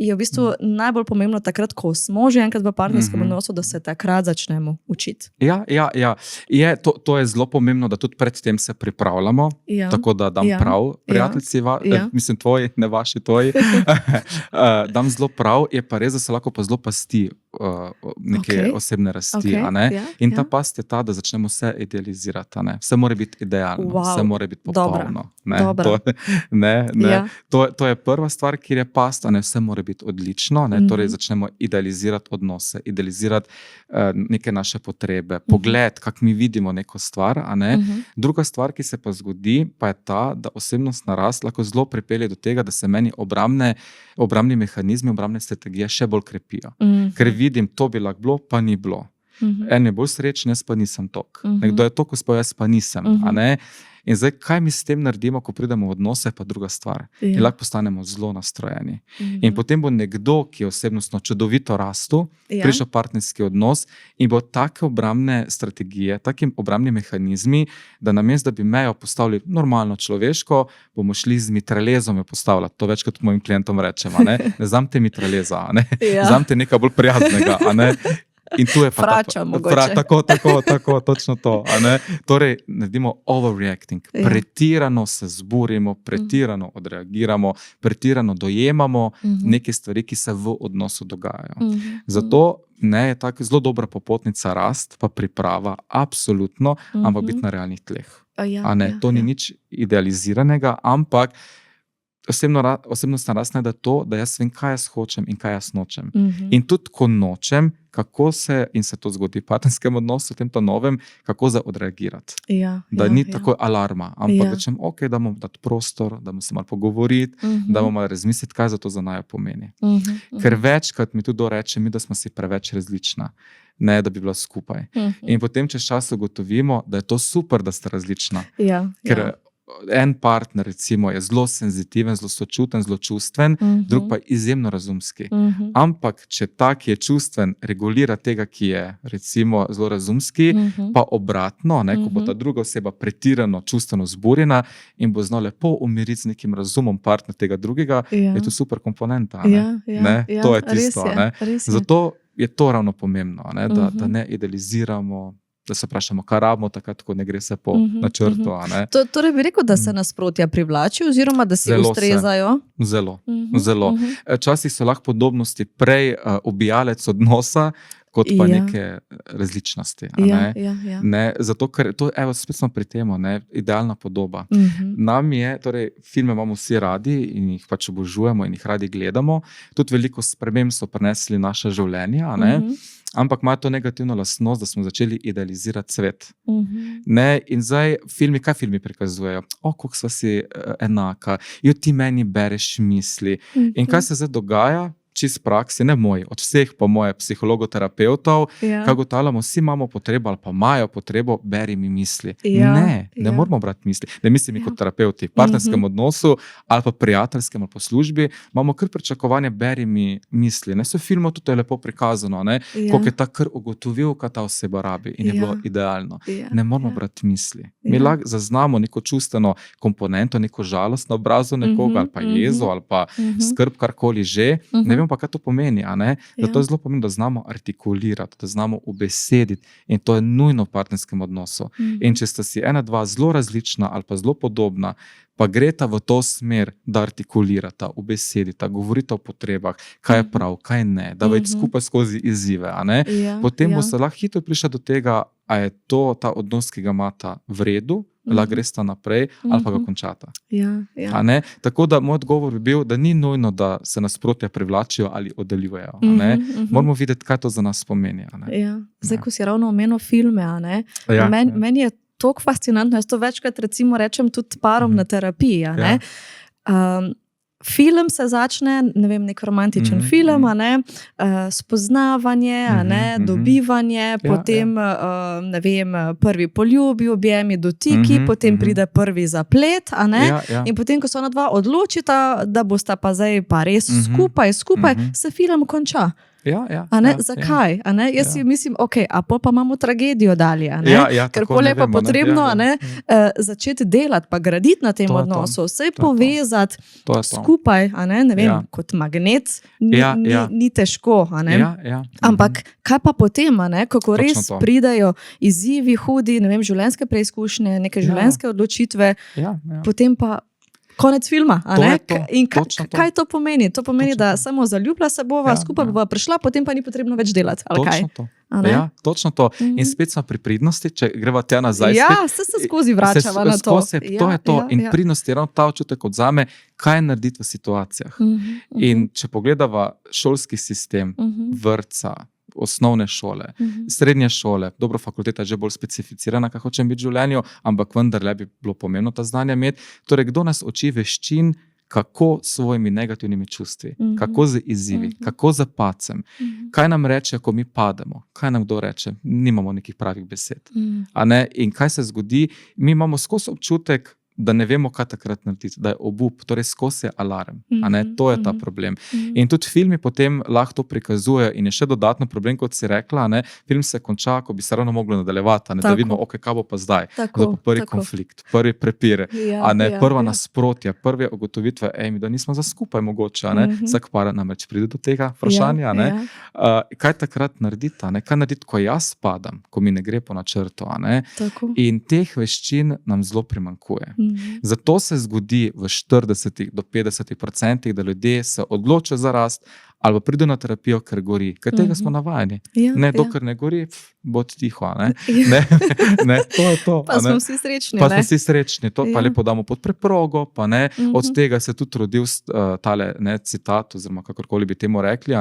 je v bistvu najbolj pomembno takrat, ko smo že enkrat v partnerskem odnosu, da se takrat začnemo učiti? To je zelo pomembno, da tudi pred tem se pripravljamo, tako da dam prav, prijateljci, mislim tvoji, ne vaši, tvoji, dam zelo prav, je pa res, da se lahko pa zelo pasti neke osebne rasti. In ta past je ta, da začnemo vse idealizirati. Vse mora biti idealno, vse mora biti popolno. To je prva stvar, kjer je past, vse mora biti odlično, torej začnemo idealizirati odnose, idealizirati neke naše potrebe, pogled, kako mi vidimo neko stvar. Druga stvar, ki se pa zgodi, pa je ta, da osebnostna rast lahko zelo pripelje do tega, da se meni obrambni mehanizmi, obrambne strategije še bolj krepijo. Ker vidim, to bi lahko bilo, pa ni bilo. En je bolj srečen, jaz pa nisem tok. Nekdo je tok uspel, jaz pa nisem. In zdaj, kaj mi s tem naredimo, ko pridemo v odnose, pa druga stvar. In lahko postanemo zelo nastrojeni. In potem bo nekdo, ki je osebnostno čudovito rastel, prišel partnerski odnos in bo take obrambne strategije, taki obrambni mehanizmi, da namesto, da bi mejo postavili normalno človeško, bomo šli z mitraljezom jo postavljati. To več kot mojim klientom rečem. Ne zamte mitraljeza, zamte nekaj bolj prijaznega. In tu je pa Frača, mogoče. Tako, točno to. Torej, naredimo overreacting. Pretirano se zburimo, pretirano odreagiramo, pretirano dojemamo neke stvari, ki se v odnosu dogajajo. Zato je tako zelo dobra popotnica rast, pa priprava, absolutno, ampak biti na realnih tleh. To ni nič idealiziranega, ampak osebnostna rast je to, da jaz vem, kaj jaz hočem in kaj jaz nočem. In tudi, ko nočem, kako se, in se to zgodi v partnerskem odnosu, v tem novem, kako odreagirati. Da ni tako alarma, ampak da čem, da bomo dati prostor, da bomo se malo pogovoriti, da bomo malo razmisliti, kaj za to za naju pomeni. Ker večkrat mi tudi reče, da smo si preveč različna, ne da bi bila skupaj. In potem čez čas ugotovimo, da je to super, da ste različna. Ker en partner, recimo, je zelo senzitiven, zelo sočuten, zelo čustven, drug pa izjemno razumski. Ampak, če ta, ki je čustven, regulira tega, ki je, recimo, zelo razumski, pa obratno, ko bo ta druga oseba pretirano čustveno zburjena in bo znala lepo umiriti z nekim razumom partner tega drugega, je to super komponenta. To je tisto. Zato je to ravno pomembno, da ne idealiziramo, da se vprašamo, kaj rabimo, takrat, ko ne gre se po načrtu. Torej bi rekel, da se nasprotja privlači oziroma da si ustrezajo? Zelo. Včasih so lahko podobnosti prej ubijalec odnosa, kot pa neke različnosti. Zato, ker spet smo pri temu, idealna podoba. Nam je, torej filme imamo vsi radi in jih pač obožujemo in jih radi gledamo. Tudi veliko sprememb so prinesli naša življenja, ampak ima to negativno lastnost, da smo začeli idealizirati svet. In zdaj, kaj filmi prikazujejo? Koliko sva si enaka, ti meni bereš misli. In kaj se zdaj dogaja? Čist praksi, ne moj, od vseh pa moje psihologoterapeutov, kaj ugotavljamo, vsi imamo potrebo ali pa imajo potrebo, beri mi misli. Ne moramo brati misli. Ne mislim mi kot terapeuti, v partnerskem odnosu ali pa prijateljskem ali pa službi, imamo kar pričakovanje, beri mi misli. So v filmu tudi lepo prikazano, koliko je ta kar ugotovil, kaj ta oseba rabi in je bilo idealno. Ne moramo brati misli. Mi lahko zaznamo neko čustveno komponento, neko žalost na obrazu nekoga ali pa jezo ali pa skrb, karkoli že. Ne vemo pa, kaj to pomeni. Zato je zelo pomembno, da znamo artikulirati, da znamo ubesediti in to je nujno v partnerskem odnosu. In če sta si ena, dva zelo različna ali pa zelo podobna, pa greta v to smer, da artikulirata, ubesedita, govorita o potrebah, kaj je prav, kaj ne, da več skupaj skozi izzive. Potem bo se lahko hitro prišla do tega, a je to ta odnos, ki ga imata v redu, lahko gresta naprej ali pa ga končata. Tako da moj odgovor bi bil, da ni nujno, da se nasprotja privlačijo ali oddaljujejo. Moramo videti, kaj to za nas pomeni. Zdaj, ko si ravno omenil filme, meni je toliko fascinantno, jaz to večkrat recimo rečem tudi parom na terapiji. film se začne, ne vem, nek romantičen film, spoznavanje, dobivanje, potem, ne vem, prvi poljubi, objemi, dotiki, potem pride prvi zaplet, in potem, ko se ona dva odločita, da bosta pa zdaj pa res skupaj, se film konča. Zakaj? Jaz si mislim, a pa imamo tragedijo dalje. Ker pol je pa potrebno začeti delati, pa graditi na tem odnosu, vse povezati skupaj, ne vem, kot magnet, ni težko. Ampak kaj pa potem, kako res pridejo izzivi, hudi, ne vem, življenjske preizkušnje, neke življenjske odločitve, potem pa konec filma. In kaj to pomeni? To pomeni, da samo zaljublja se bova, skupaj bova prišla, potem pa ni potrebno več delati. Točno to. In spet smo pri pridnosti, če greva tja nazaj. Se skozi vračava na to. To je to. In pridnost je ravno ta občutek odzame, kaj narediti v situacijah. In če pogledava šolski sistem, vrtca, osnovne šole, srednje šole, dobro, fakulteta je že bolj specificirana, kako hočem biti v življenju, ampak vendarle bi bilo pomembno ta znanja imeti. Torej, kdo nas uči veščin, kako s svojimi negativnimi čustvi, kako z izzivi, kako z padcem, kaj nam reče, ko mi pademo, kaj nam kdo reče, nimamo nekih pravih besed. In kaj se zgodi, mi imamo skozi občutek, da ne vemo, kaj takrat narediti, da je obup, torej skozi je alarm. To je ta problem. In tudi filmi potem lahko to prikazujejo in je še dodatno problem, kot si rekla, film se konča, ko bi se ravno moglo nadaljevati, da vidimo, kaj bo pa zdaj. Prvi konflikt, prvi prepir, prva nasprotja, prve ugotovitve, da nismo za skupaj mogoče, vsak par namreč pride do tega vprašanja. Kaj takrat narediti? Kaj narediti, ko jaz padam, ko mi ne gre po načrtu? In teh veščin nam zelo primanjkuje. Zato se zgodi v 40 do 50%, da ljudje se odločijo za rast ali pridejo na terapijo, ker gori. Ker tega smo navajeni. Dokler ne gori, bod tiho. To je to. Pa smo vsi srečni. Pa smo vsi srečni. To pa lepo damo pod preprogo. Od tega se tudi rodil tale citat, oziroma kakorkoli bi temu rekli,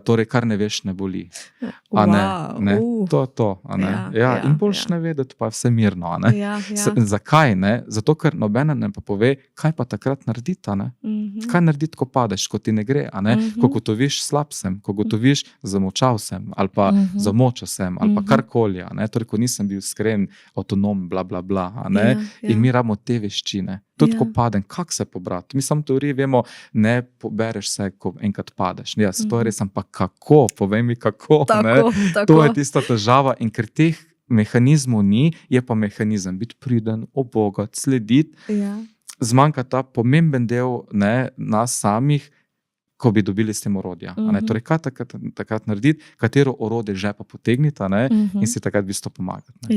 torej, kar ne veš, ne boli. To je to. In boljš ne vedeti, pa je vse mirno. Zakaj? Zato, ker nobena ne pa pove, kaj pa takrat narediti. Kaj narediti, ko padeš, ko ti ne gre. Ko gotoviš, slab sem, ko gotoviš, zamočal sem, ali pa zamočal sem, ali pa karkoli. Torej, ko nisem bil iskren, avtonom, bla, bla, bla. In mi rabimo te veščine. Tudi ko padem, kako se pobrati? Mi samo v teoriji vemo, ne pobereš se, ko enkrat padeš. To je res, ampak kako? Povej mi, kako. To je tista težava in ker teh mehanizmov ni, je pa mehanizem biti priden, obogat, slediti. Zmanjka ta pomemben del nas samih, ko bi dobili s tem orodja. Torej, kaj takrat narediti, katero orodje že pa potegniti in si takrat v bistvu pomagati.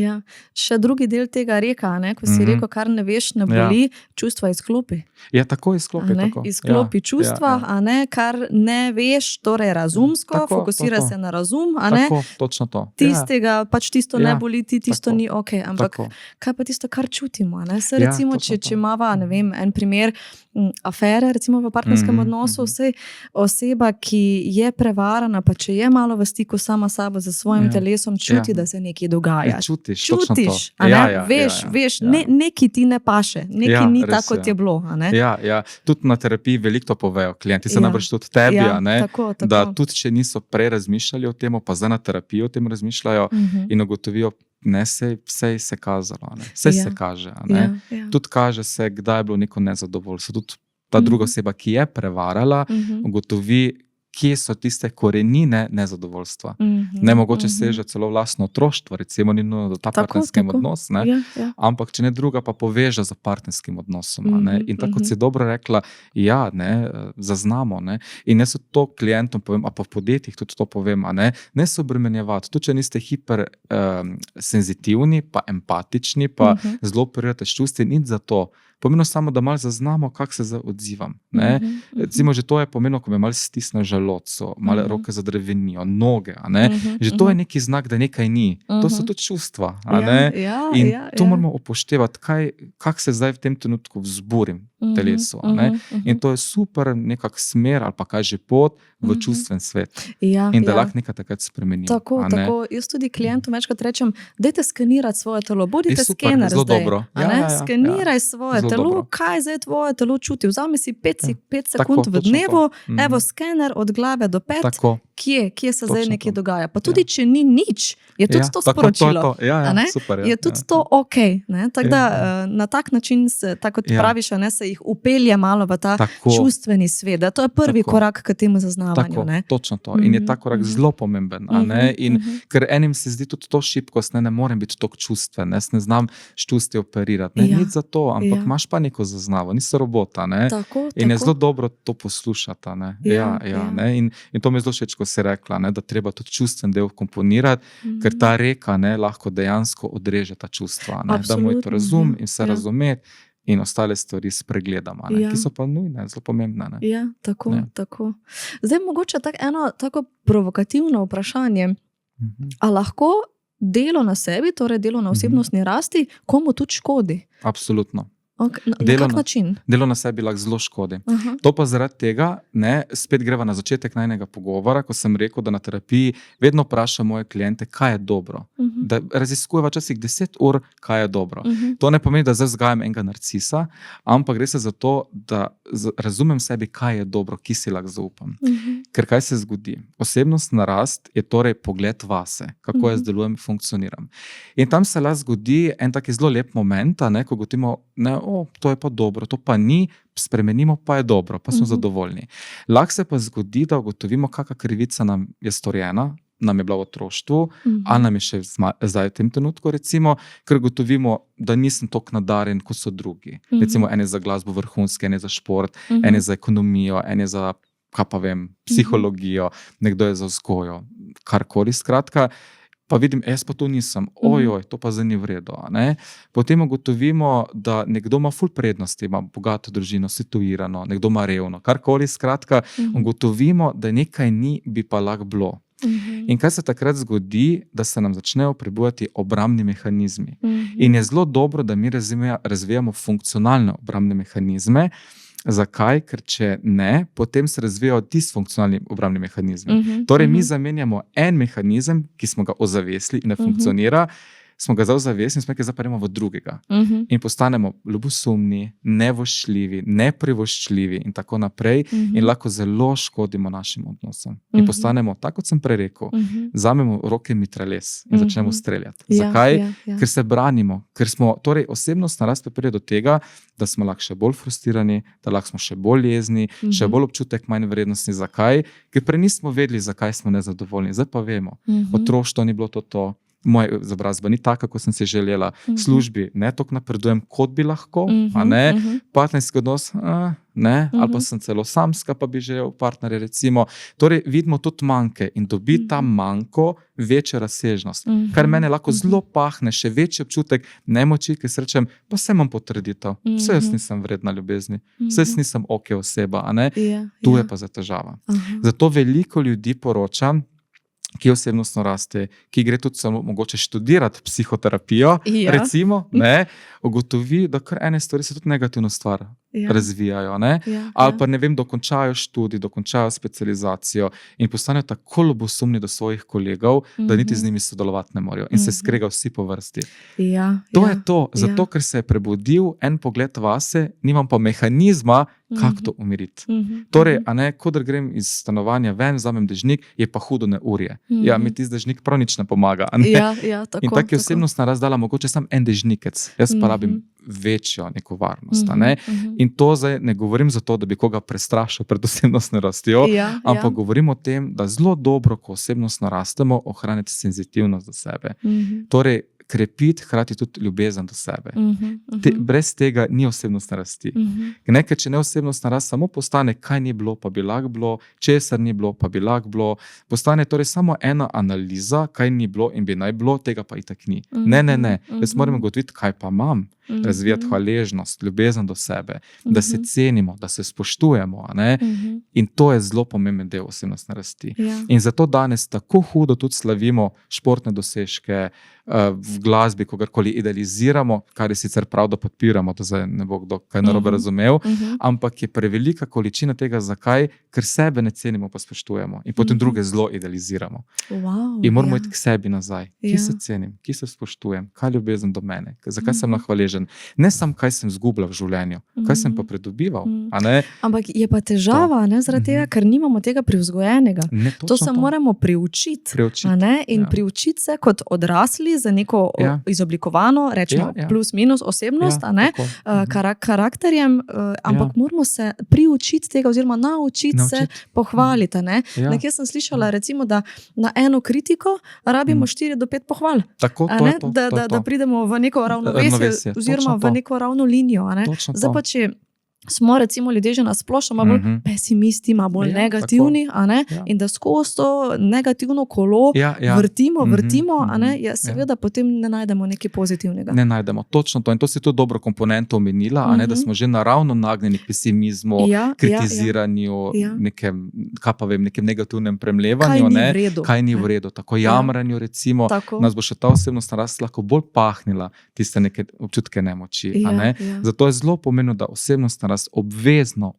Še drugi del tega reka, ko si rekel, kar ne veš, ne boli, čustva izklopi. Tako izklopi. Izklopi čustva, kar ne veš, torej razumsko, fokusira se na razum. Točno to. Tistega, pač tisto ne boli, tisto ni ok. Ampak kaj pa tisto, kar čutimo? Recimo, če imava, ne vem, en primer afere, recimo v partnerskem odnosu, oseba, ki je prevarana, pa če je malo v stiku sama sabo za svojim telesom, čuti, da se nekaj dogaja. Čutiš, veš, nekaj ti ne paše, nekaj ni tako, kot je bilo. Tudi na terapiji veliko to povejo klienti, se namreč tudi tebi, da tudi če niso prej razmišljali o tem, pa zdaj na terapiji o tem razmišljajo in ugotovijo, vse se kazalo, vse se kaže. Tudi kaže se, kdaj je bilo neko nezadovoljstvo. Tudi ta druga oseba, ki je prevarala, ugotovi, kje so tiste korenine nezadovoljstva. Mogoče seže celo vlastno otroštvo, recimo ni nujno ta partnerski odnos, ampak če ne druga, pa poveže za partnerskim odnosom. In tako si dobro rekla, zaznamo. In jaz to klientom povem, a pa v podjetjih tudi to povem, ne se obremenjevati. Tudi če niste hiper senzitivni, pa empatični, pa zelo operirate s čustvi, nič za to. Pomembno samo, da malo zaznamo, kako se odzivam. Recimo, že to je pomembno, ko me malo stisne žal. želodcu, malo roke zadrevenijo, noge, a ne. Že to je neki znak, da nekaj ni. To so tudi čustva, a ne. In to moramo upoštevati, kako se zdaj v tem trenutku vzburim telesu, a ne. In to je super nekak smer ali pa kaj že pot v čustven svet. In da lahko nekaj takrat spremenimo. Tako. Jaz tudi klientom večkrat rečem, dajte skenirati svoje telo, bodite skener zelo zdaj. Dobro. Skeniraj svoje telo, kaj zdaj tvoje telo čuti. Vzami si 5 sekund v dnevu, evo skener od glave do pet, kje se zdaj nekaj dogaja. Pa tudi, če ni nič, je tudi to sporočilo. Super, je tudi to ok. Tako da na tak način se, tako kot praviš, se jih upelje malo v ta čustveni svet. To je prvi korak k temu zaznavanju. Točno to. In je ta korak zelo pomemben. In ker enim se zdi tudi to šibkost, ne morem biti toliko čustven, ne znam s čustvi operirati. Nič za to, ampak imaš pa neko zaznavo, nisi robota. In je zelo dobro to poslušati. In to mi je zelo všeč, ko si rekla, da treba tudi čustven del komponirati, ker ta reka lahko dejansko odreže ta čustva. Da mu je to razum in se razumeti in ostale stvari spregledamo, ki so pa nujne, zelo pomembne. Ja, tako. Zdaj mogoče eno tako provokativno vprašanje. A lahko delo na sebi, torej delo na osebnostni rasti, komu tudi škodi? Absolutno. Na kak način? Delo na sebi lahko zelo škodi. To pa zaradi tega, spet greva na začetek najnega pogovora, ko sem rekel, da na terapiji vedno vprašam moje kliente, kaj je dobro. Da raziskujeva včasih 10 ur, kaj je dobro. To ne pomeni, da zdaj vzgajam enega narcisa, ampak gre se za to, da razumem sebi, kaj je dobro, ki si lahko zaupam. Ker kaj se zgodi? Osebnostna rast je torej pogled vase, kako jaz delujem, funkcioniram. In tam se lahko zgodi en taki zelo lep moment, ko gotovimo, to je pa dobro, to pa ni, spremenimo, pa je dobro, pa smo zadovoljni. Lahko se pa zgodi, da ugotovimo, kakšna krivica nam je storjena, nam je bila v otroštvu, ali nam je še zdaj v tem trenutku, recimo, ker ugotovimo, da nisem toliko nadarjen, kot so drugi. Recimo, ene za glasbo vrhunske, ene za šport, ene za ekonomijo, ene za, psihologijo, nekdo je za vzgojo, karkoli, skratka. Pa vidim, jaz pa to nisem, to pa zdaj ni v redu. Potem ugotovimo, da nekdo ima ful prednosti, ima bogato družino, situirano, nekdo ima revno, karkoli, skratka, ugotovimo, da nekaj ni, bi pa lahko bilo. In kaj se takrat zgodi, da se nam začnejo prebujati obrambni mehanizmi. In je zelo dobro, da mi razvijamo funkcionalne obrambne mehanizme. Zakaj? Ker če ne, potem se razvijajo disfunkcionalni obrambni mehanizmi. Torej, mi zamenjamo en mehanizem, ki smo ga ozavestili in ne funkcionira, smo ga ozavestili in smo ga zapremo v drugega. In postanemo ljubosumni, nevoščljivi, neprivoščljivi in tako naprej in lahko zelo škodimo našim odnosom. In postanemo, tako kot sem prej rekel, vzamemo roke mitraljez in začnemo streljati. Zakaj? Ker se branimo, ker smo, torej osebnostna rast pripelje do tega, da smo lahko še bolj frustrirani, da lahko smo še bolj jezni, še bolj občutek manj vrednosti. Zakaj? Ker prej nismo vedeli, zakaj smo nezadovoljni. Zdaj pa vemo. Otroštvo ni bilo to. Moja izobrazba ni taka, kot sem si želela. Službi ne toliko napredujem, kot bi lahko, partnerski odnos, ali pa sem celo samska, pa bi želel partnerje, recimo. Torej, vidimo tudi manjke in dobi ta manjko večjo razsežnost, kar mene lahko zelo pahne, še večji občutek nemoči, ker se rečem, pa se imam potrditev, vse jaz nisem vredna ljubezni, vse jaz nisem ok oseba, tu je pa za težava. Zato veliko ljudi poročam, ki osebnostno raste, ki gre tudi samo mogoče študirati psihoterapijo, recimo, ugotovi, da kar ene stvari se tudi negativno stvar razvijajo, ali pa ne vem, dokončajo študij, dokončajo specializacijo in postanejo tako ljubosumni do svojih kolegov, da niti z njimi sodelovati ne morejo in se skregajo vsi po vrsti. To je to, zato ker se je prebudil en pogled vase, nimam pa mehanizma, kako to umiriti. Torej, kodr grem iz stanovanja ven, vzamem dežnik, je pa hudo neurje. Mi tisti dežnik prav nič ne pomaga. In tako je osebnostna razdala mogoče samo en dežnikec. Jaz pa rabim večjo neko varnost. In to zdaj ne govorim zato, da bi koga prestrašil pred osebnostno rastjo, ampak govorim o tem, da zelo dobro, ko osebnostno rastemo, ohraniti senzitivnost do sebe. Torej, krepiti hkrati tudi ljubezen do sebe. Brez tega ni osebnostne rasti. Ker če ne osebnostna rast samo postane, kaj ni bilo, pa bi lahko bilo, česar ni bilo, pa bi lahko bilo, postane torej samo ena analiza, kaj ni bilo in bi naj bilo, tega pa itak ni. Ne. Jaz moram ugotoviti, kaj pa imam. razvijati hvaležnost, ljubezen do sebe, da se cenimo, da se spoštujemo. In to je zelo pomemben del osebnostne rasti. In zato danes tako hudo tudi slavimo športne dosežke, v glasbi, kogarkoli idealiziramo, kar je sicer prav, da podpiramo, to zdaj ne bo kdo kaj narobe razumel, ampak je prevelika količina tega. Zakaj? Ker sebe ne cenimo, pa spoštujemo in potem druge zelo idealiziramo. In moramo iti k sebi nazaj. Kje se cenim, kje se spoštujem, kaj je ljubezen do mene, zakaj sem hvaležen. Ne samo, kaj sem izgubljal v življenju, kaj sem pa pridobival. Ampak je pa težava, zaradi tega, ker nimamo tega privzgojenega. To se moramo priučiti. In priučiti se kot odrasli za neko izoblikovano, rečemo plus minus osebnost, karakterjem, ampak moramo se priučiti tega oziroma naučiti se pohvaliti. Nekje sem slišala, recimo, da na eno kritiko rabimo 4 do 5 pohval. Da pridemo v neko ravnovesje oziroma v neko ravno linijo. Zdaj pa, če smo recimo ljudje že nasplošno malo bolj pesimisti, malo bolj negativni, in da skozi to negativno kolo vrtimo, seveda potem ne najdemo nekaj pozitivnega. Ne najdemo, točno to. In to si tudi dobro komponento omenila, da smo že naravno nagnjeni k pesimizmu, kritiziranju, nekem negativnem premlevanju, kaj ni v redu. Tako jamranju, recimo, nas bo še ta osebnostna rast lahko bolj pahnila tiste neke občutke nemoči. Zato je zelo pomembno, da osebnostna rast obvezno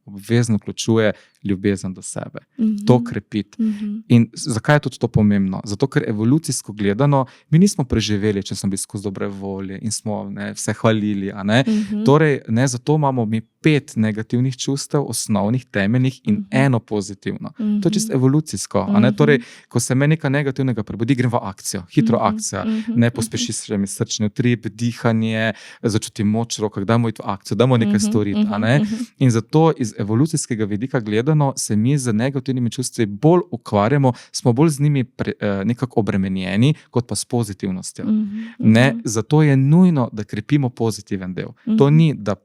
vključuje ljubezen do sebe. To krepiti. In zakaj je tudi to pomembno? Zato, ker evolucijsko gledano mi nismo preživeli, če smo bili skozi dobre volje in smo vse hvalili. Torej, zato imamo mi 5 negativnih čustev, osnovnih, temeljnih in eno pozitivno. To je čisto evolucijsko. Torej, ko se me nekaj negativnega prebudi, grem v akcijo, hitro akcija. Ne pospeši se mi srčni utrip, dihanje, začutim moč v rokah, dajmo iti v akcijo, dajmo nekaj storiti. In zato iz evolucijskega vidika gledano se mi z negativnimi čustvi bolj ukvarjamo, smo bolj z njimi nekako obremenjeni, kot pa s pozitivnostjo. Zato je nujno, da krepimo pozitiven del. To ni, da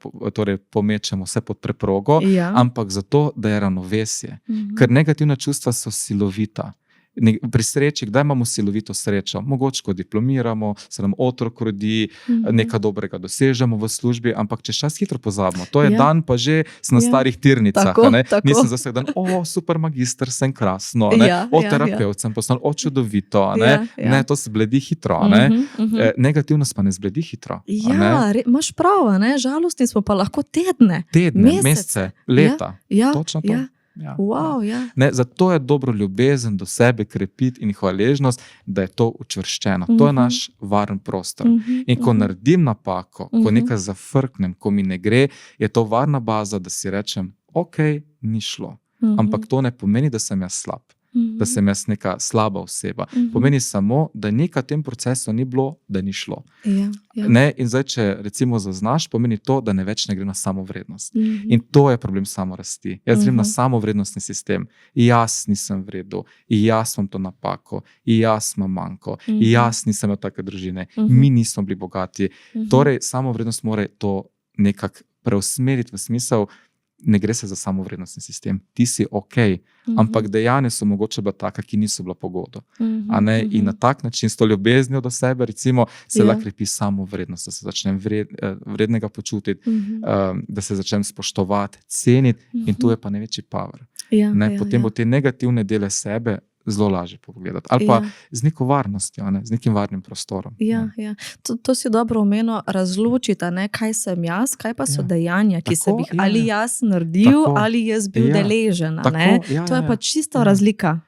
pomečemo vse pod preprogo, ampak zato, da je ravnovesje. Ker negativna čustva so silovita. Pri sreči, kdaj imamo silovito srečo? Mogoče, ko diplomiramo, se nam otrok rodi, nekaj dobrega dosežemo v službi, ampak čez čas hitro pozabimo. To je dan, pa že sem na starih tirnicah. Nisem za vsak dan, super magister, sem krasno, terapevt sem postal, čudovito. To se bledi hitro. Negativnost pa ne zbledi hitro. Imaš prav, žalostni smo pa lahko tedne, mesece, leta. Točno to. Zato je dobro ljubezen do sebe krepiti in hvaležnost, da je to učvrščeno. To je naš varen prostor. In ko naredim napako, ko nekaj zafrknem, ko mi ne gre, je to varna baza, da si rečem, ok, ni šlo. Ampak to ne pomeni, da sem jaz slab. Da sem jaz neka slaba oseba. Pomeni samo, da nekaj v tem procesu ni bilo, da ni šlo. In zdaj, če recimo zaznaš, pomeni to, da več ne gre na samovrednost. In to je problem samorasti. Jaz grem na samovrednostni sistem. Jaz nisem v redu, jaz imam to napako, jaz imam manko, jaz nisem imel take družine, mi nismo bili bogati. Torej, samovrednost mora to nekako preusmeriti v smisel, ne gre se za samovrednostni sistem. Ti si ok, ampak dejanja so mogoče bila taka, ki niso bila pogodo. In na tak način, s to ljubeznijo do sebe, recimo, se lahko krepi samovrednost, da se začnem vrednega počutiti, da se začnem spoštovati, ceniti, in tu je pa največji power. Potem bo te negativne dele sebe zelo lažje pogledati. Ali pa z neko varnostjo, z nekim varnim prostorom. To si dobro omenil, razločiti, kaj sem jaz, kaj pa so dejanja, ki sem jih ali jaz naredil, ali jaz bil deležen. To je pa čisto razlika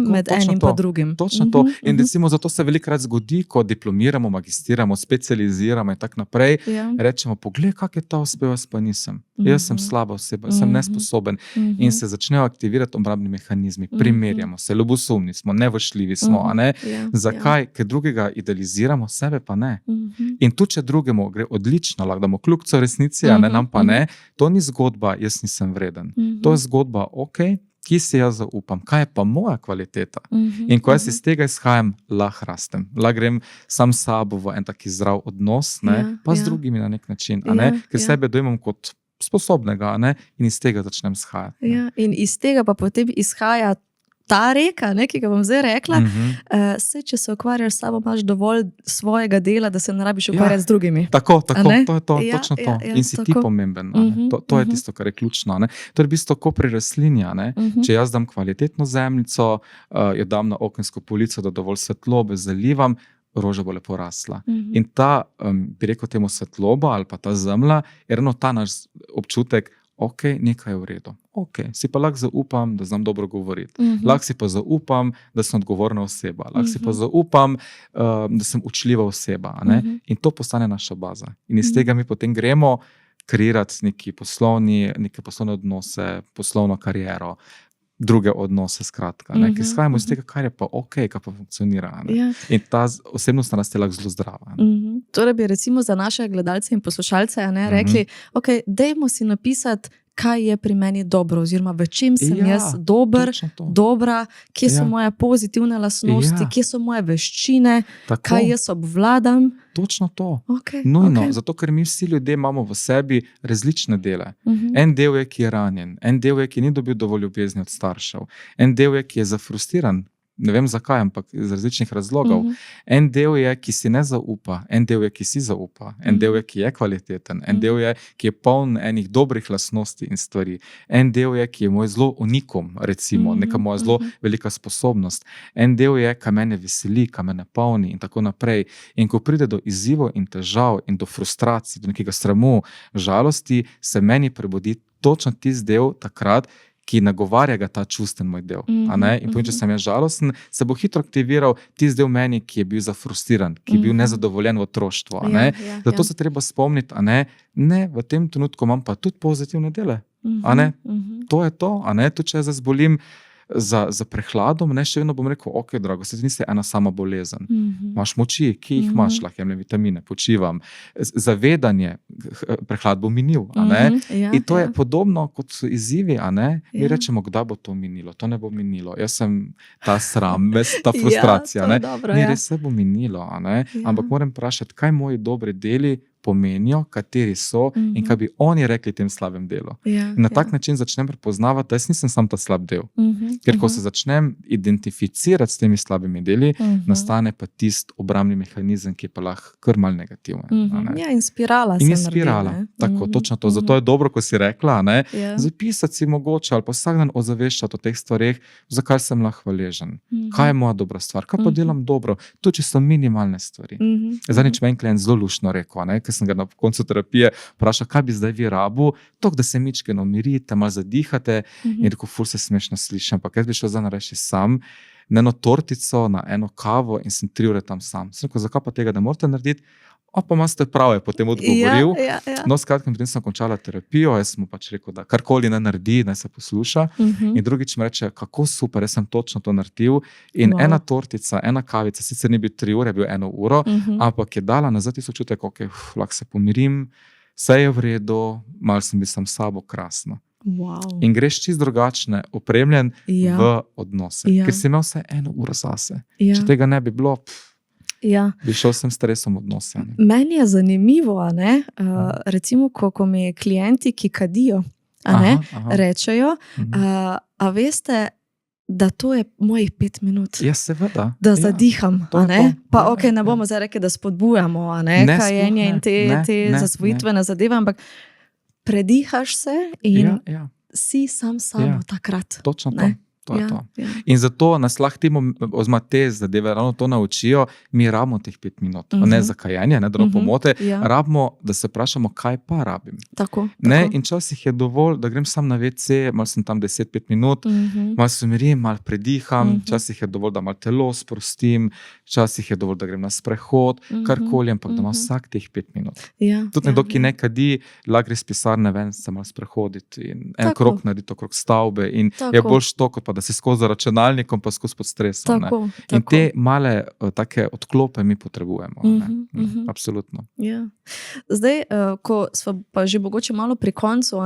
med enim pa drugim. Točno to. In recimo zato se velikokrat zgodi, ko diplomiramo, magistriramo, specializiramo in tako naprej, rečemo, poglej, kak je ta uspel, jaz pa nisem. Jaz sem slaba oseba, sem nesposoben. In se začnejo aktivirati obrambni mehanizmi. Primerjamo se, ljubosumni smo, nevošljivi smo. Zakaj? Ker drugega idealiziramo, sebe pa ne. In tu, če drugemu gre odlično, lahko damo kljubco resnici, nam pa ne, to ni zgodba, jaz nisem vreden. To je zgodba, ok, ki si jaz zaupam, kaj je pa moja kvaliteta. In ko jaz iz tega izhajam, lahko rastem. Lahko grem sam s sabo v en taki zdrav odnos, pa z drugimi na nek način. Ker sebe dojemam kot sposobnega, in iz tega začnem izhajati. In iz tega pa potem izhaja ta reka, ki ga bom zdaj rekla, se, če se ukvarjaš s sabo, imaš dovolj svojega dela, da se ne rabiš ukvarjati z drugimi. Tako, to je to, točno to. In si ti pomemben. To je tisto, kar je ključno. To je v bistvu tako pri rastlini. Če jaz dam kvalitetno zemljico, jo dam na okensko polico, da dovolj svetlobe zalivam, roža bo lepo rasla. In ta, bi rekel temu svetloba ali pa ta zemlja, je ravno ta naš občutek, ok, nekaj je v redu. Ok, si pa lahko zaupam, da znam dobro govoriti. Lahko si pa zaupam, da sem odgovorna oseba. Lahko si pa zaupam, da sem učljiva oseba. In to postane naša baza. In iz tega mi potem gremo kreirati neke poslovne odnose, poslovno kariero, druge odnose, skratka. Ki izhajamo iz tega, kar je pa ok, kar pa funkcionira. In ta osebnostna rast je lahko zelo zdrava. Torej bi recimo za naše gledalce in poslušalce rekli, ok, dajmo si napisati, kaj je pri meni dobro, oziroma v čem sem jaz dober, dobra, kje so moje pozitivne lastnosti, kje so moje veščine, kaj jaz obvladam. Točno to. Nujno, zato ker mi vsi ljudje imamo v sebi različne dele. En del je, ki je ranjen, en del je, ki ni dobil dovolj ljubezni od staršev, en del je, ki je zafrustriran. Ne vem zakaj, ampak iz različnih razlogov. En del je, ki si ne zaupa, en del je, ki si zaupa, en del je, ki je kvaliteten, en del je, ki je poln enih dobrih lastnosti in stvari, en del je, ki je moj zelo unikum, recimo, neka moja zelo velika sposobnost, en del je, kaj mene veseli, kaj mene polni in tako naprej. In ko pride do izzivov in težav in do frustracij, do nekega sramu, žalosti, se meni prebudi točno tisti del takrat, ki nagovarja ga ta čusten moj del. In povem, če sem jaz žalosten, se bo hitro aktiviral tisti del meni, ki je bil zafrustriran, ki je bil nezadovoljen v otroštvu. Zato se treba spomniti, ne, v tem trenutku imam pa tudi pozitivne dele. To je to. Tudi če jaz zbolim za prehladom, še vedno bom rekel, ok, drago, se ti nisi ena sama bolezen. Imaš moči, ki jih imaš, lahko jemljem vitamine, počivam. Zavedanje, prehlad bo minil. In to je podobno kot so izzivi. Mi rečemo, kdaj bo to minilo. To ne bo minilo. Jaz sem ta sram, ta frustracija. Res se bo minilo. Ampak moram vprašati, kaj moji dobri deli pomenijo, kateri so in kaj bi oni rekli tem slabem delu. Na tak način začnem prepoznavati, da jaz nisem sam ta slab del. Ker ko se začnem identificirati s temi slabimi deli, nastane pa tisti obrambni mehanizem, ki je pa lahko kar mal negativen. In spirala se naredi. In spirala, tako, točno to. Zato je dobro, ko si rekla, zapisati si mogoče ali pa vsak dan ozaveščati o teh stvareh, za kar sem lahko hvaležen. Kaj je moja dobra stvar, kaj pa delam dobro, tudi če so minimalne stvari. Zadnjič meni klient zelo luštno rekel, sem ga na koncu terapije vprašal, kaj bi zdaj vi rabu, toliko, da se mičkeno umirite, malo zadihate in rekel, ful se smešno sliši, ampak jaz bi šel zdaj nareči sam, na eno tortico, na eno kavo in sem 3 ure tam sam. Sem rekel, zakaj pa tega ne morate narediti? Pa imate prav, je potem odgovoril. No, skratka, potem sem končala terapijo, jaz sem mu pač rekel, da karkoli ne naredi, naj se posluša. In drugič mi reče, kako super, jaz sem točno to naredil. In ena tortica, ena kavica, sicer ni bil 3 ure, bil 1 uro, ampak je dala nazaj tisto čutek, ok, lahko se pomirim, vse je v redu, malo sem bil sam sabo, krasno. In greš čist drugačne, opremljen v odnose, ker si imel vse 1 uro zase. Če tega ne bi bilo, bi šel sem stresom odnose. Meni je zanimivo, recimo, ko mi klienti, ki kadijo, rečejo, a veste, da to je mojih 5 minut. Ja, seveda. Da zadiham. Pa ok, ne bomo zdaj rekli, da spodbujamo kajenje in te zasvojitvene zadeve, ampak predihaš se in si sam sabo takrat. Točno to. To je to. In zato nas lahko oziroma te zadeve ravno to naučijo, mi rabimo teh 5 minut. Ne za kajenje, ne da nam pomote, rabimo, da se vprašamo, kaj pa rabim. Tako. In časih je dovolj, da grem sam na WC, malo sem tam 10-5 minut, malo se umirim, malo prediham, časih je dovolj, da malo telo sprostim, časih je dovolj, da grem na sprehod, karkoli, ampak da ima vsak teh 5 minut. Tudi nekdo, ki ne kadi, lahko gre iz pisarne ven, se malo sprehoditi in en krog narediti okrog stavbe in je boljš to, kot pa da si skozi računalnikom, pa skozi pod stresom. In te male take odklope mi potrebujemo. Absolutno. Zdaj, ko smo pa že mogoče malo pri koncu,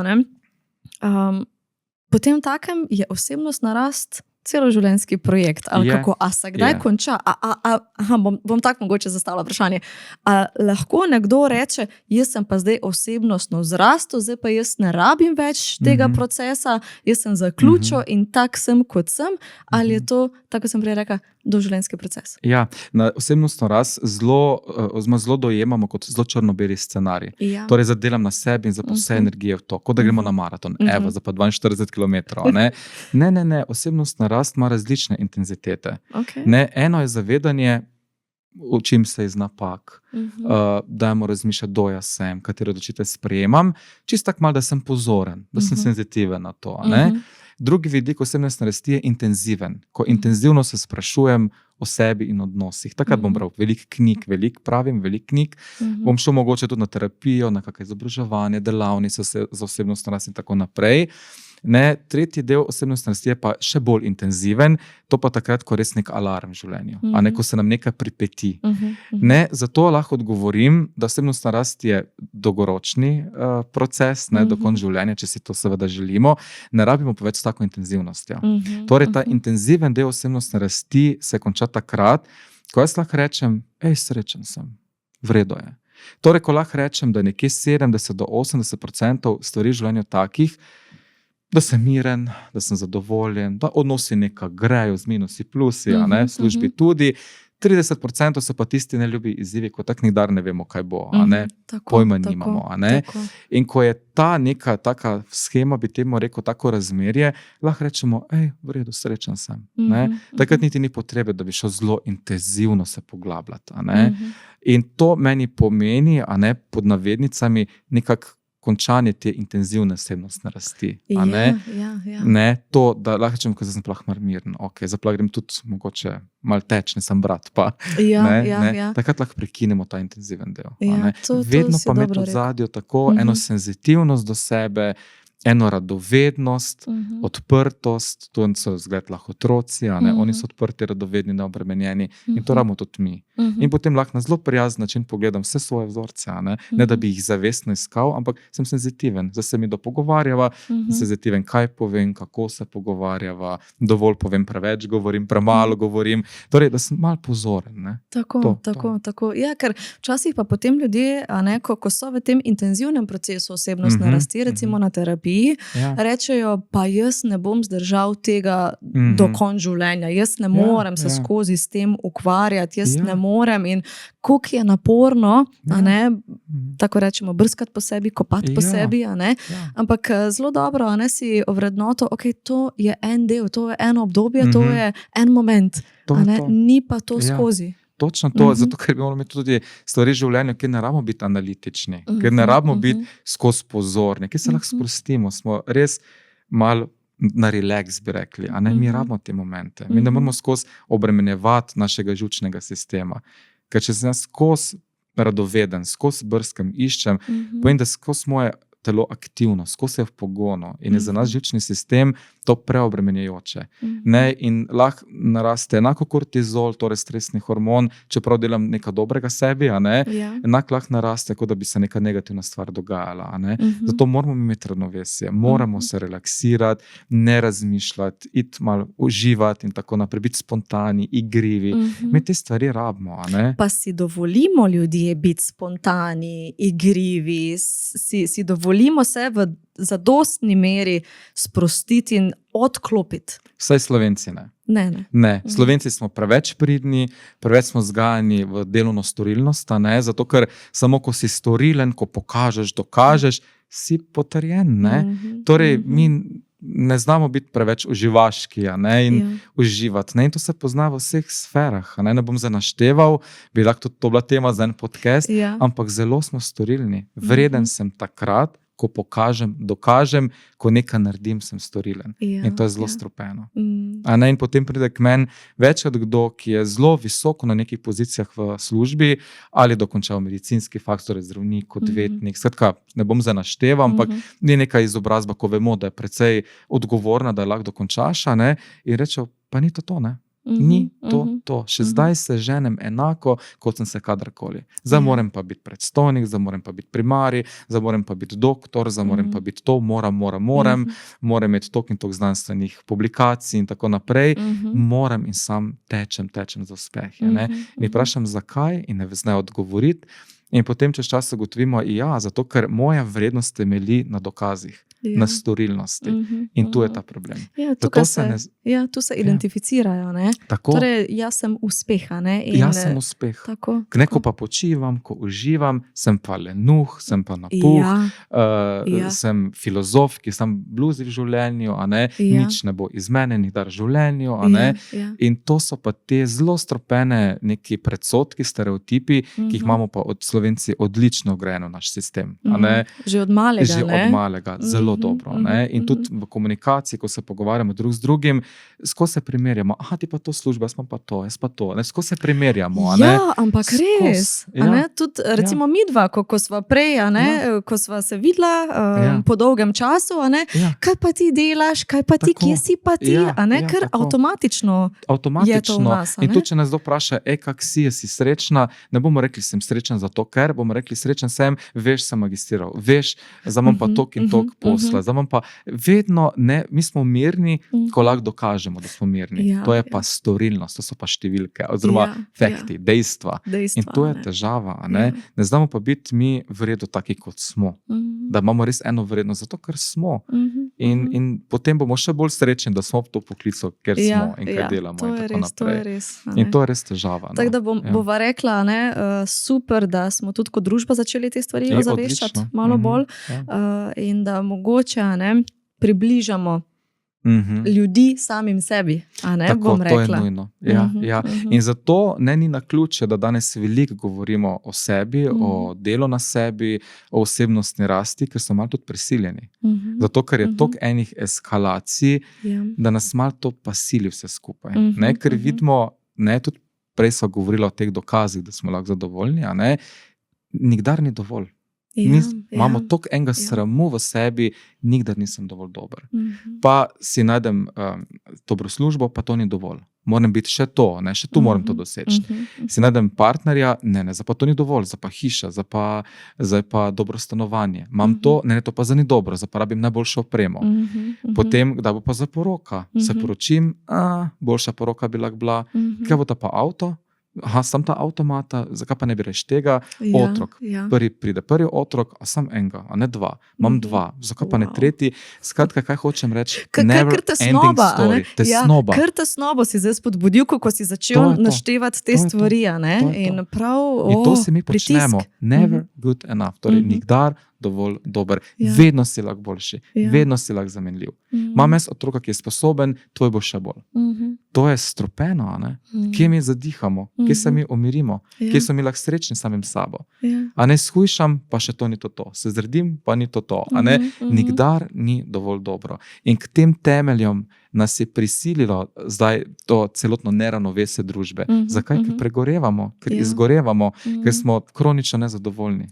potem takem je osebnostna rast celoživljenjski projekt, ali kako, a se kdaj konča? Bom tako mogoče zastavila vprašanje. A lahko nekdo reče, jaz sem pa zdaj osebnostno zrastel, zdaj pa jaz ne rabim več tega procesa, jaz sem zaključil in tak sem, kot sem, ali je to, tako sem prej rekla, doživljenjski proces? Ja, na osebnostno rast zelo dojemamo kot zelo črno-beli scenarij. Ja. Torej, zadelam na sebi in za vse energije v to, kot da gremo na maraton, evo, za pa 42 km. Ne, osebnostna rast ima različne intenzitete. Okay. Eno je zavedanje, učim se iz napak, dajmo razmišljati, kdo jaz sem, katere odločitve sprejemam, čisto tako malo, da sem pozoren, da sem senzitiven na to. Drugi vidik osebnostne rasti je intenziven, ko intenzivno se sprašujem o sebi in odnosih. Takrat bom bral veliko knjig, bom šel mogoče tudi na terapijo, na kakšno izobraževanje, delavnice za osebnostno rast in tako naprej. Tretji del osebnostne rasti je pa še bolj intenziven, to pa takrat, ko res nek alarm v življenju, ko se nam nekaj pripeti. Zato lahko odgovorim, da osebnostna rast je dolgoročni proces, do konca življenja, če si to seveda želimo, ne rabimo pa več s tako intenzivnostjo. Torej, ta intenziven del osebnostne rasti se konča takrat, ko jaz lahko rečem, srečen sem, vredo je. Torej, ko lahko rečem, da je nekje 70 do 80% stvari v življenju takih, da sem miren, da sem zadovoljen, da odnosi nekaj grejo z minusi, plusi, v službi tudi. 30% so pa tisti neljubi izzivi, ko tak nikdar ne vemo, kaj bo, pojma nimamo. In ko je ta neka taka schema, bi temu rekel, tako razmerje, lahko rečemo, v redu, srečen sem. Takrat niti ni potrebe, da bi šel zelo intenzivno se poglabljati. In to meni pomeni, pod navednicami, nekako končanje te intenzivne osebnostne rasti. To, da lahko rečem, ko sem sploh miren, zaplah grem tudi mogoče malo teč, ne sem brat, pa. Takrat lahko prekinemo ta intenziven del. Vedno pa imeti v zadju tako eno senzitivnost do sebe, eno radovednost, odprtost, to so zgled lahko otroci, oni so odprti, radovedni, neobremenjeni in to rabimo tudi mi. In potem lahko na zelo prijazen način pogledam vse svoje vzorce, ne da bi jih zavestno iskal, ampak sem senzitiven, zdaj se mi pogovarjava, senzitiven, kaj povem, kako se pogovarjava, dovolj povem, preveč govorim, premalo govorim, torej, da sem malo pozoren. Tako. Ja, ker včasih pa potem ljudje, ko so v tem intenzivnem procesu osebnostne rasti, recimo na terapiji, rečejo, pa jaz ne bom zdržal tega do konca življenja, jaz ne morem se skozi s tem ukvarjati, jaz ne morem in koliko je naporno, tako rečemo, brskati po sebi, kopati po sebi, ampak zelo dobro si ovrednoto, to je en del, to je eno obdobje, to je en moment, ni pa to skozi. Točno to, zato ker bi morali imeti tudi stvari v življenju, kjer ne rabimo biti analitični, kjer ne rabimo biti skozi pozorni, kjer se lahko sprostimo, smo res malo na relax, bi rekli, mi rabimo te momente. Mi ne moramo skozi obremenjevati našega žučnega sistema, ker če sem skozi radoveden, skozi brskam, iščem, povem, da skozi moje telo aktivno, skozi je v pogonu in je za nas žučni sistem to preobremenjujoče. In lahko naraste enako kortizol, torej stresni hormon, čeprav delam nekaj dobrega sebi, enako lahko naraste, kot da bi se neka negativna stvar dogajala. Zato moramo imeti ravnovesje, moramo se relaksirati, ne razmišljati, iti malo uživati in tako naprej, biti spontani, igrivi. Mi te stvari rabimo. Pa si dovolimo ljudje biti spontani, igrivi, si dovolimo se v zadostni meri sprostiti in odklopiti. Vsaj Slovenci ne. Ne. Slovenci smo preveč pridni, preveč smo vzgajani v delovno storilnost, zato ker samo ko si storilen, ko pokažeš, dokažeš, si potrjen. Torej, mi ne znamo biti preveč uživaški in uživati. In to se pozna v vseh sferah. Ne bom zdaj našteval, bi lahko to bila tema za en podcast, ampak zelo smo storilni. Vreden sem takrat, ko pokažem, dokažem, ko nekaj naredim, sem storilen. In to je zelo strupeno. In potem pride k meni večkrat kdo, ki je zelo visoko na nekih pozicijah v službi, ali dokončal medicinski faks, torej zdravnik, odvetnik, skratka, ne bom zdaj našteval, ampak ni neka izobrazba, ko vemo, da je precej odgovorna, da je lahko dokončaš, in rečejo, pa ni to, Ni to. Še zdaj se ženem enako, kot sem se kadarkoli. Zdaj moram pa biti predstojnik, zdaj moram pa biti primarij, zdaj moram pa biti doktor, zdaj moram pa biti to, moram imeti toliko in toliko znanstvenih publikacij in tako naprej. Moram in sam tečem za uspeh. In vprašam, zakaj, in ne znajo odgovoriti. In potem čez čas ugotovimo, zato ker moja vrednost temelji na dokazih, na storilnosti. In tu je ta problem. Tu se identificirajo. Torej, jaz sem uspeha. Jaz sem uspeh. Ko pa počivam, ko uživam, sem pa lenuh, sem pa napuh, sem filozof, ki sem bluzi v življenju, nič ne bo iz mene, nikdar v življenju. In to so pa te zelo stropene neki predsodki, stereotipi, ki jih imamo pa od Slovenci odlično vgrajeno v naš sistem. Že od malega. Zelo dobro. In tudi v komunikaciji, ko se pogovarjamo drug z drugim, skozi se primerjamo. Ti pa to služba, jaz pa to, jaz pa to. Skozi se primerjamo. Ampak res. Tudi recimo midva, ko sva prej, ko sva se videla po dolgem času, kaj pa ti delaš, kaj pa ti, kje si pa ti, ker avtomatično je to v nas. In tudi, če nas vpraša, kak si, jesi srečna, ne bomo rekli, sem srečen zato, ker bomo rekli, srečen sem, veš, sem magistriral, veš, zdaj imam pa tok in tok posla, zdaj imam pa vedno, mi smo mirni, ko lahko dokažemo, da smo mirni. To je pa storilnost, to so pa številke, oziroma fakti, dejstva. In to je težava, ne znamo pa biti mi v redu taki, kot smo. Da imamo res eno vrednost, zato ker smo. In potem bomo še bolj srečni, da smo v to poklicu, ker smo in kaj delamo in tako naprej. In to je res težava. Tako da bova rekla, super, da smo tudi kot družba začeli te stvari ozaveščati malo bolj in da mogoče približamo ljudi samim sebi. Tako, to je nujno. In zato ni naključje, da danes veliko govorimo o sebi, o delu na sebi, o osebnostni rasti, ker smo malo tudi prisiljeni. Zato, ker je toliko enih eskalacij, da nas malo to pa sili vse skupaj. Ker vidimo, tudi prej so govorili o teh dokazih, da smo lahko zadovoljni, nikdar ni dovolj. Imamo toliko enega sramu v sebi, nikdar nisem dovolj dober. Pa si najdem dobro službo, pa to ni dovolj. Moram biti še to, še tu moram to doseči. Si najdem partnerja, zdaj pa to ni dovolj, zdaj pa hiša, zdaj pa dobro stanovanje. Imam to, to pa zdaj ni dobro, zdaj pa rabim najboljšo opremo. Potem, kdaj bo pa za poroka? Se poročim, boljša poroka bi lahko bila. Kaj bo ta pa avto? Sam ta avtomata, zakaj pa ne bi reč tega? Otrok. Pride prvi otrok, a sam enega, a ne dva. Imam dva, zakaj pa ne tretji? Skratka, kaj hočem reči? Never ending story. Tesnoba. Ker tesnobo si zdaj spodbudil, ko si začel naštevati te stvari. In to si mi počnemo. Never good enough. Torej, nikdar dovolj dober. Vedno si lahko boljši. Vedno si lahko zamenljiv. Imam jaz otroka, ki je sposoben, tvoj bo še bolj. To je stropeno, kje mi zadihamo, kje se mi umirimo, kje so mi lahko srečni samim sabo. A ne shujšam, pa še to ni to. Se zredim, pa ni to. Nikdar ni dovolj dobro. In k tem temeljem nas je prisililo zdaj to celotno neravnovesje družbe. Zakaj? Ker pregorevamo, ker izgorevamo, ker smo kronično nezadovoljni.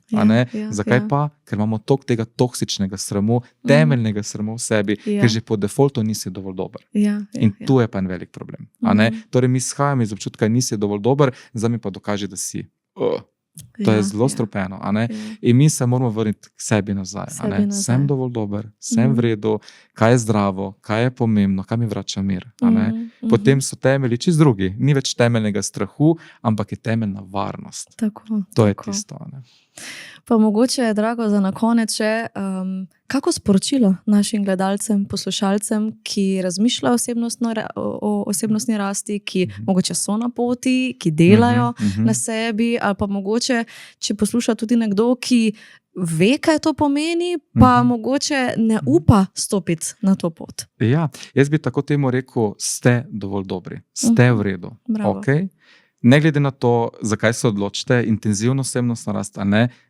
Zakaj pa? Ker imamo toliko tega toksičnega sramu, temeljnega sramu v sebi, ker že po defaultu nisi dovolj dober. In tu je pa en velik problem. Torej mi izhajamo iz občutka, nisi dovolj dober, zdaj mi pa dokaži, da si. To je zelo stropeno. In mi se moramo vrniti k sebi nazaj. Sem dovolj dober, sem v redu, kaj je zdravo, kaj je pomembno, kaj mi vrača mir. Potem so temelji čisto drugi. Ni več temeljnega strahu, ampak je temeljna varnost. To je tisto. Pa mogoče je drago za na konec še, kako sporočilo našim gledalcem, poslušalcem, ki razmišljajo o osebnostni rasti, ki mogoče so na poti, ki delajo na sebi, ali pa mogoče, če posluša tudi nekdo, ki ve, kaj to pomeni, pa mogoče ne upa stopiti na to pot. Jaz bi tako temu rekel, ste dovolj dobri, ste v redu. Ne glede na to, zakaj se odločite, intenzivno osebnostna rast,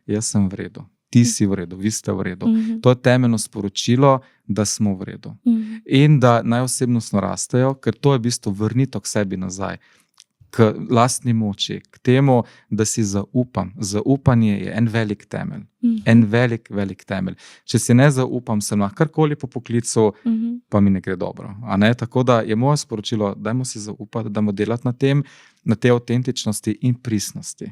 jaz sem v redu. Ti si v redu, vi ste v redu. To je temeljno sporočilo, da smo v redu. In da naj osebnostno rastejo, ker to je v bistvu vrnitev k sebi nazaj. k lastni moči, k temu, da si zaupam. Zaupanje je en velik temelj. En velik, velik temelj. Če si ne zaupam, sem lahko karkoli po poklicu, pa mi ne gre dobro. A ne? Tako da je moje sporočilo, dajmo si zaupati, dajmo delati na tem, na te avtentičnosti in pristnosti.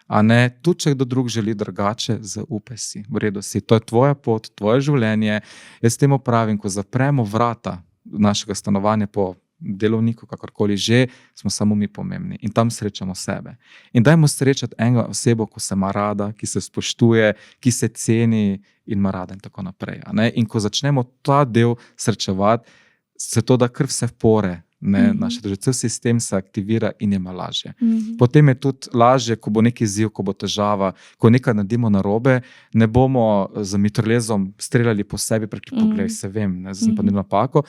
A ne, tudi če kdo drug želi drugače, zaupaj si, v redu si. To je tvoja pot, tvoje življenje. Jaz temu pravim, ko zapremo vrata našega stanovanja po delovniku, kakorkoli že, smo samo mi pomembni in tam srečamo sebe. In dajmo srečati eno osebo, ko se ima rada, ki se spoštuje, ki se ceni in ima rada in tako naprej. A ne? In ko začnemo ta del srečevati, se to da kar vse pore, naš cel sistem se aktivira in je malo lažje. Potem je tudi lažje, ko bo neki izziv, ko bo težava, ko nekaj naredimo narobe, ne bomo z mitraljezom streljali po sebi, poglej, se vem, ne, sem pa naredil napako,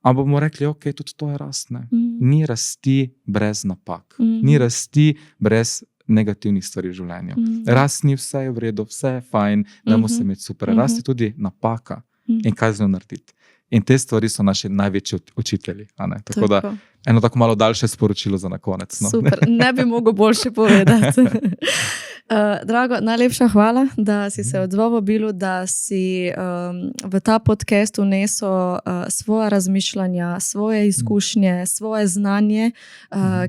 ampak bomo rekli, ok, tudi to je rast. Ni rasti brez napak. Ni rasti brez negativnih stvari v življenju. Rast ni vse je v redu, vse je fajn, dajmo se imeti super. Rast je tudi napaka in kaj z njo narediti. In te stvari so naši največji učitelji. Tako da eno tako malo daljše sporočilo za na konec. No. Super, ne bi mogel boljše povedati. Drago, najlepša hvala, da si se odzval vabilu, da si v ta podcast vnesel svoja razmišljanja, svoje izkušnje, svoje znanje,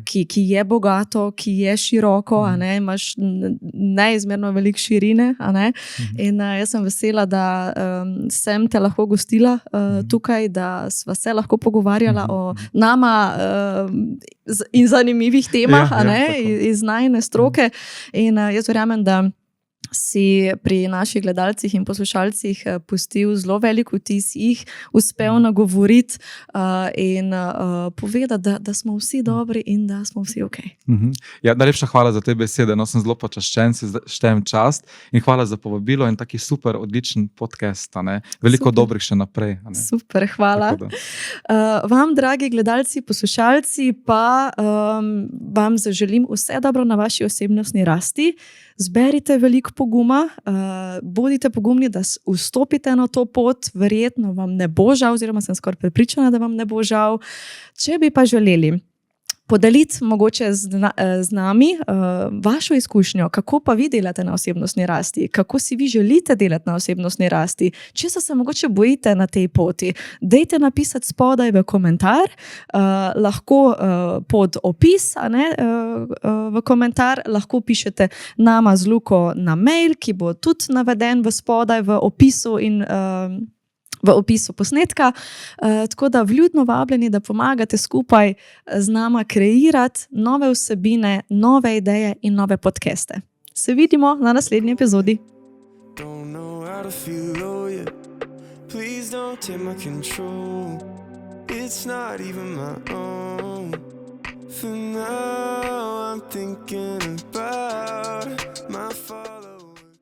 ki je bogato, ki je široko, imaš neizmerno veliko širine. In jaz sem vesela, da sem te lahko gostila tukaj, da sva se lahko pogovarjala o nama in zanimivih temah, iz najine stroke. In jaz verjamem, da si pri naših gledalcih in poslušalcih pustil zelo velik vtis, jih uspel nagovoriti in povedati, da smo vsi dobri in da smo vsi ok. Ja, najlepša hvala za te besede. No, sem zelo počaščen, si štejem čast in hvala za povabilo in taki super, odličen podcast. Veliko dobrih še naprej. Super, hvala. Vam, dragi gledalci, poslušalci, pa vam zaželim vse dobro na vaši osebnostni rasti. Zberite veliko poguma, bodite pogumni, da vstopite na to pot, verjetno vam ne bo žal, oziroma sem skoraj prepričana, da vam ne bo žal. Če bi pa želeli podeliti mogoče z nami vašo izkušnjo, kako pa vi delate na osebnostni rasti, kako si vi želite delati na osebnostni rasti, če se mogoče bojite na tej poti, dajte napisati spodaj v komentar, lahko pod opis, v komentar, lahko pišete nama z Luko na mail, ki bo tudi naveden v spodaj v opisu in v opisu posnetka, tako da vljudno vabljeni, da pomagate skupaj z nama kreirati nove vsebine, nove ideje in nove podcaste. Se vidimo na naslednji epizodi. It's not even my own. For now I'm thinking about my father.